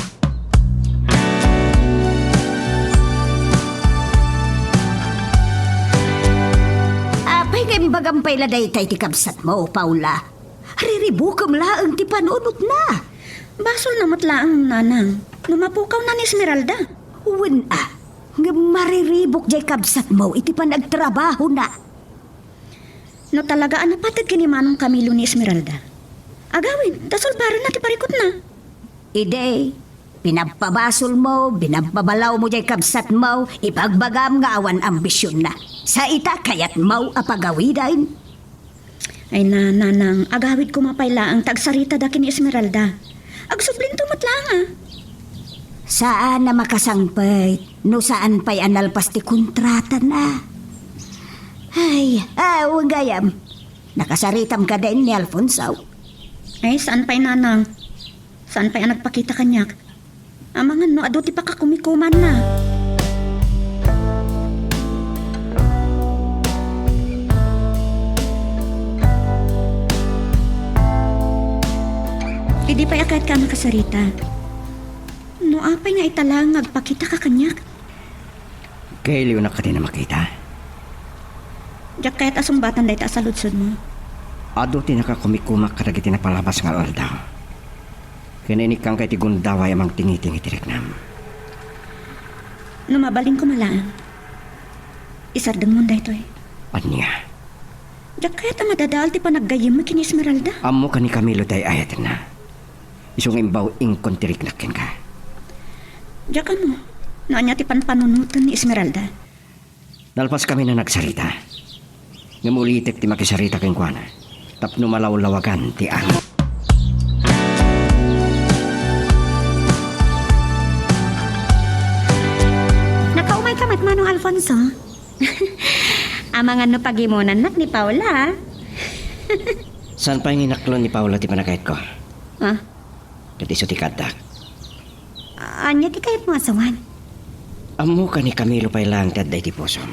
Apay kay bagampay la daytay ti kabsat mo, Paula. Riribukam laang ti panunot na. Basol na matlaang nanang. Lumapukaw na ni Esmeralda. Uwan nga mariribok jay kabsat mo, iti pa nagtrabaho na. No talaga anapatid kini Manong Camilo ni Esmeralda. Agawin, tasol para na ti parikot na. Ide, pinagpabasol mo, binababalaw mo jay kabsat mo, ipagbagam nga awan ambisyon na. Sa ita kayat mo apagawidain. Ay nanang, agawid ko mapayla ang tagsarita da kini Esmeralda. Agsublinto matlang Saan na makasangpay, no saan pa'y analpas ti kontrata na. Ay, gayam. Nakasaritam ka din ni Alfonso. Ay, saan pa'y nanang? Saan pa'y nagpakita kanyak? Amangan no, ado ti pa kakumikuman na. Idi pa'y akad ka nakasarita. No, apay nga italang nagpakita ka kanyak. Kailiw na ka din na makita. Diyak kahit asong batan dahi ta sa lutsod mo. Ado tinakakumikumak kadagiti na palabas nga aldaw. Kininik kang kay tigundaway amang tingi-tingi tiriknam. Numabaling ko malaan. Isardeng mo dahi to eh. Anya, Diyak kahit madadaal ti panaggayim mo kini Esmeralda. amo ka ni Camilo day ayat na. Isong imbaw ingkon tiriknakin ka. Diyak mo. Naanya ti panpanunutan ni Esmeralda. Dalpas kami na nagsarita. Ngamulitik ti makisarita keng kuana. Tapno malawlawagan ti ano. Nakaumay ka mat Manong Alfonso. Amang ano pagimunan nak ni Paula. Saan pa yung inaklon ni Paula ti panakait ko? Ah, Kati so ti kadak. anya ti kayat mo asawan? Amo ka ni Camilo pa ilang taday ti posom.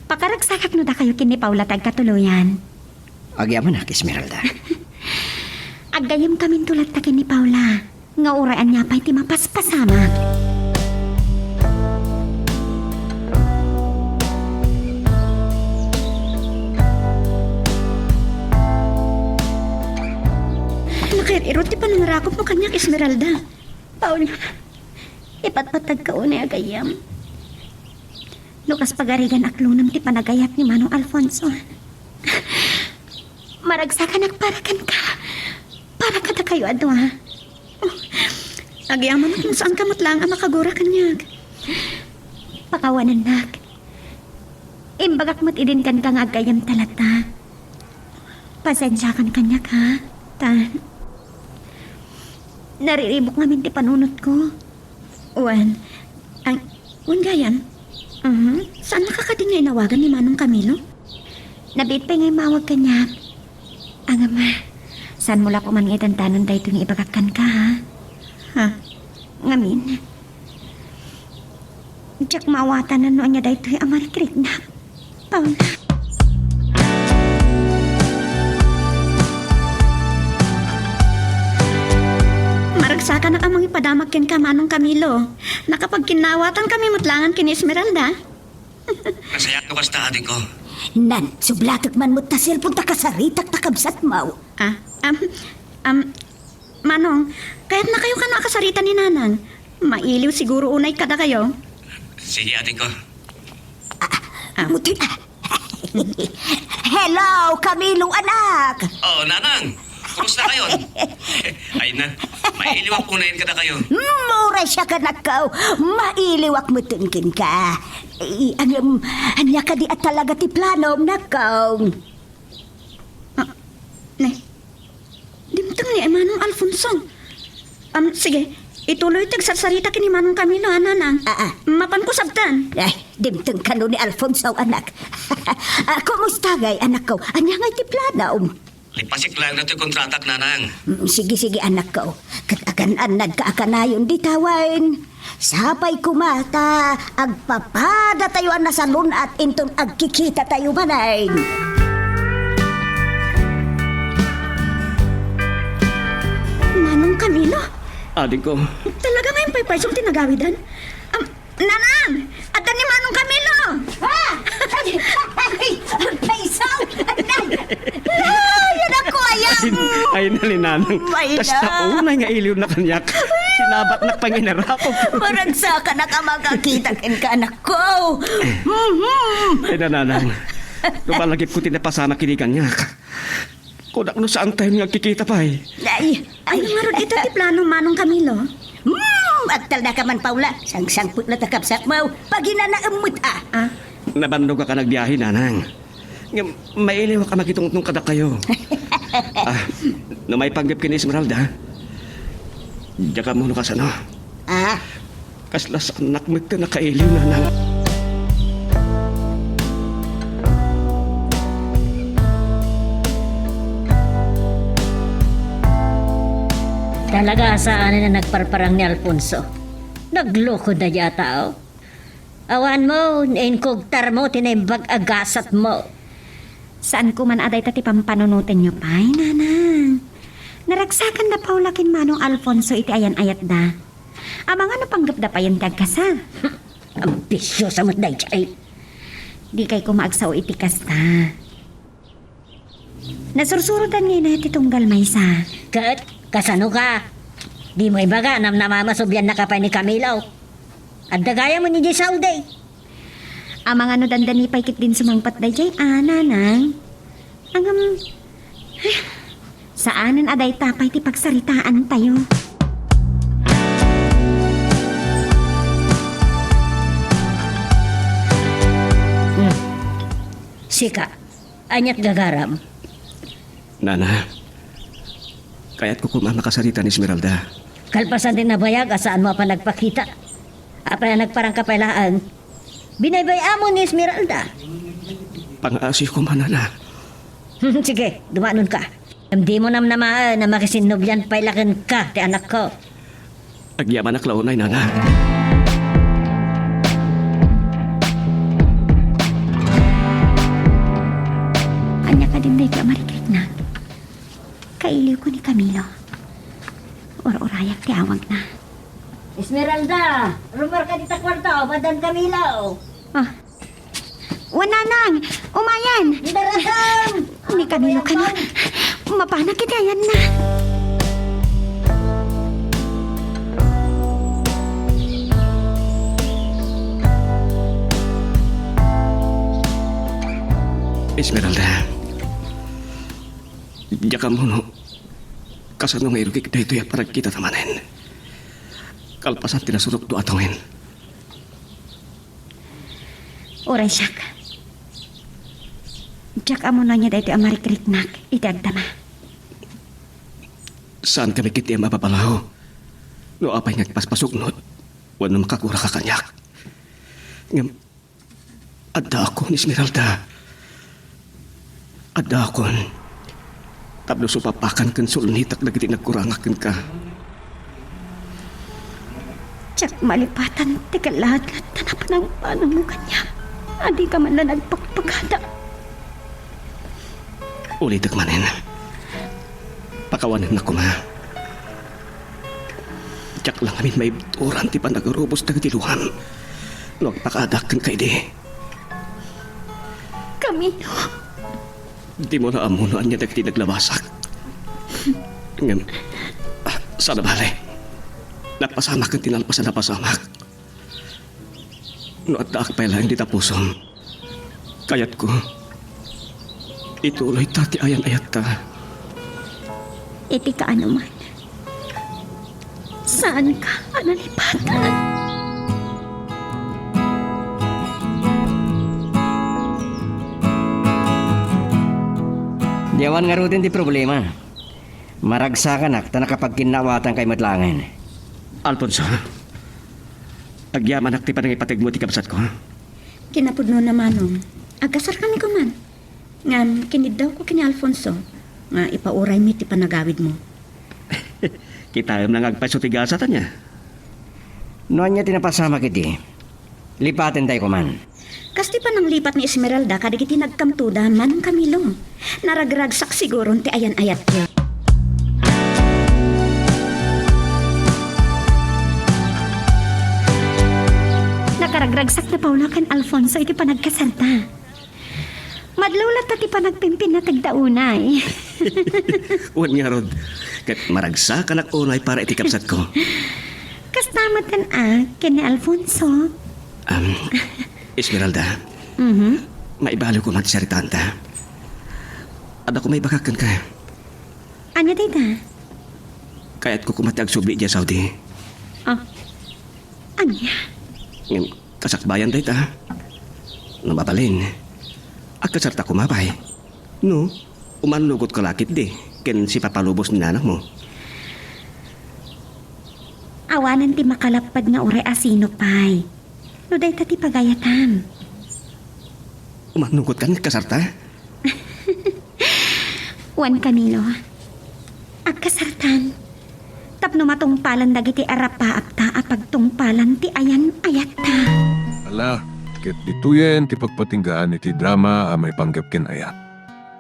Pakaragsakak no da kayo kin ni Paula tagkatuluyan. Agyaman na, Esmeralda. Aggayam kamin tulat ta kin ni Paula. Nga uraan niya pa'y ti mapaspasama. Nakait irot ti panangarakop mo kanyak Esmeralda. Paula, ipatpatag ka unay agayam. Lukas pagarigan aklunam ti panagayat ni Manong Alfonso. Maragsakan agparakan ka. Para ka na kayo adwa. Agyaman na kung saan ka matlang ang makagura kanyag. Pakawanan nak. Imbagak mo't idinkan kang agayam talata. Pasensya kan kanyak ha. Tan. Nariribok ngamin ti panunot ko. Uwan, gayan, saan nakakading nga inawagan ni Manong Camilo? Nabit pa ngay mawag kanyak. Ang ama, saan mula ko man ngay tantanon dahi itong ibagakan ka ha? Ha? Ngamin. Diyak mawatan na noon niya dahi ito'y amarikrik na. Paula. Maragsakan na kamang ipadamag ken ka Manong Camilo. Nakapag kinawatan kami matlangan kin Esmeralda. Nasayat ko basta ating ko. Nan, sublatak man mo't na cellphone ta kasaritak takabsat mo. Manong, kahit na kayo ka nakasarita ni Nanang, mailiw siguro unay kada kayo. Sige ating ko. Muti. Hello, Camilong anak. Oh, Nanang! Kumusta kayo? Ay na, mailiwak po na yun kada kayo. Mura siya ka nakaw. Mailiwak mo tungkin ka. Anya ka di at talaga ti plano nakaw. Ne, dimtang ni Manong Alfonso. Sige, ituloy tagsarsarita kini Manong Camilo, Nanang. Mapan ko sabtan. Ay, dimtang ka no ni Alfonso anak. Kumusta gay anak ko? Anya nga ti plano? Lipasik lang na ito'y kontratak, Nanang. Sige, anak ko. Katagan-anad ka akanayon di tawain. Sapay kumata, agpapada tayo na sa lunat intong agkikita tayo manay. Manong Camilo? Ating ko. Talaga ngayon paypaysong tinagawidan? Nanang! At ni Manong Camilo! Paisaw! Yan ako, ayam! Ay nalinanang. May Basta na. unay nga iliw na kanyak. Sinabat na panginarapog. Maragsa ka na ka makakita ka anak ko. Ay nananang. Lumalagip ko tinapasama kinigan niya. Kudak no saan tayo nga kikita pa eh. Ay, maroon ito ti plano Manong Camilo. Agtal na ka man, Paula. Sang-sangput na takapsat mo. Pagina na umut Nabandog ka nagbiyahe, Nanang. Mailiw ka magitungtong kada kayo. Na may panggap kini Esmeralda. Diyan ka muna kasano. Kaslas anak mo ito nakailiw, Nanang. Talaga saan na nagparparang ni Alfonso. Nagloko na yata, oh. Awan mo, inkugtar mo, tinimbag agasat mo. Saan ko man aday tati pampanunutin nyo pa'y, Nanang? Naragsakan na Paula kin Manong Alfonso iti ayan ayat da. Amang ano panggap da pa yung dagkasa? Ambisyo sa matday ay. Di kay kumaagsaw iti kasta. Nasursurutan ngayon na iti tunggal maysa. Kat, kasano ka? Di mo ibaga nam namamasobyan na kapay ni Camilo. At dagaya mo ni Di Sauday. Amang ano dandani paikit din sumangpat da jay, nanang. Saanan aday tapay ti pagsaritaan tayo. Sika, anyat gagaram. Nana, kaya't ko makasarita ni Esmeralda. Kalpasan din na bayag, asaan mo pa nagpakita. Apa na nagparang kapalaan. Binaybay amo ni Esmeralda. Pang-aasi ko man, Nana. Sige, dumanon ka. Hindi mo nam namaan na makisinobyan pailakan ka, ti anak ko. Agyaman na klaunay, Nana. Anya ka din dahil marikrik na. Kailiw ko ni Camilo. Or-orayak ti awag na. Esmeralda, rumar ka dita kwarto, Madam Camilo. Ah. Wananang! Umayan! Daradam! Ni Camilo ka na. Mapanak kita yan na. Esmeralda. Diya ka mo, no? Kasano nga irugik na ito parang kita tamanin. Kalpasan tinasurok to atawin. Oray siyak. Diyak amo na niya dahil amarikrik-nak. Itagdama. Saan kami kiti mapapalaho? No apay nagpaspasok no? Wala makakura ka kanyak. Ngam, adda ako ni Esmeralda. Adda ako. Tapno supapakan kan sulnitak na kiti nagkurangakan ka. Diyak malipatan. Tika lahat-lahat tanapan ang panang mo kanya. Adi ka man na nagpagpagada. Ulitak manin. Pakawanan na ko ma. Diyak lang amin may turan ti panagarubos na katiluhan. No agpakaadakan kay di. Camilo. Di mo na amunoan niya na naglabasak. Ngam, sana bale. Napasamak ang tinalpasan na pasamak. No at daak pa lang di tapusom. Kayat ko. Ituloy tati ayan-ayat ta. Iti ka ano man. Saan ka analipatan? Diyawan nga rutin ti problema. Maragsa ka nak, ta nakapag kinawatan kay matlangan. Alfonso, agyaman ak ti panangipatig mo ti kabsat ko. Kinapudno naman nung. Agkasar kami ko man. Ngam, kinid daw ko kini Alfonso. Nga ipauray mi ti panagawid mo. Kita nang agpasutigasatan niya. Noon niya tinapasama kiti. Lipatin tayo kuman. Kasti pa nang lipat ni Esmeralda kadigiti nagkamtudan man ng Camilo. Naragragsak siguro ti ayan-ayat ko. Nakaragragsak na Paula kan Alfonso iti panagkasalta. Madlulat na ti panagpimpin na tagdaunay. Uwan nga rod. Kat maragsa ka unay para iti kabsat ko. Kastamatan ken ni Alfonso. Esmeralda, maibalo ko man sa ritanta. Ada ko may bakakan ka. Anya dita? Kaya't ko kumatag subi dya Saudi. Anya? Kasakbayan day ta. Nababalin. At kasarta kumapay. No, umanlugot ka lakit di. Ken si papalubos ni nanak mo. Awanan ti makalapad nga ure asino pay. No day ti pagayatam. Umanlugot ka kasarta? Juan Camilo. Agkasartan. Tapno matungpalan dagiti arapa apta apagtungpalan ti ayan ayat ta. Ala, ket dituyen ti pagpatinggaan iti drama a may panggap ken ayat.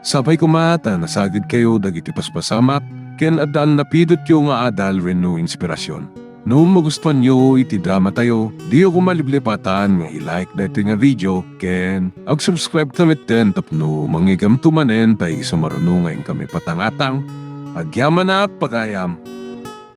Sabay kumata nasagid kayo dagiti paspasamak ken addaan napidot yo nga adal wenno inspirasyon. No magustuhan nyo iti drama tayo, di ako maliblipatan nga i-like dito nga video, ken ag-subscribe tamit din tapno mangigam tumanen tayo sumarunungan kami patangatang, agyaman na pagayam.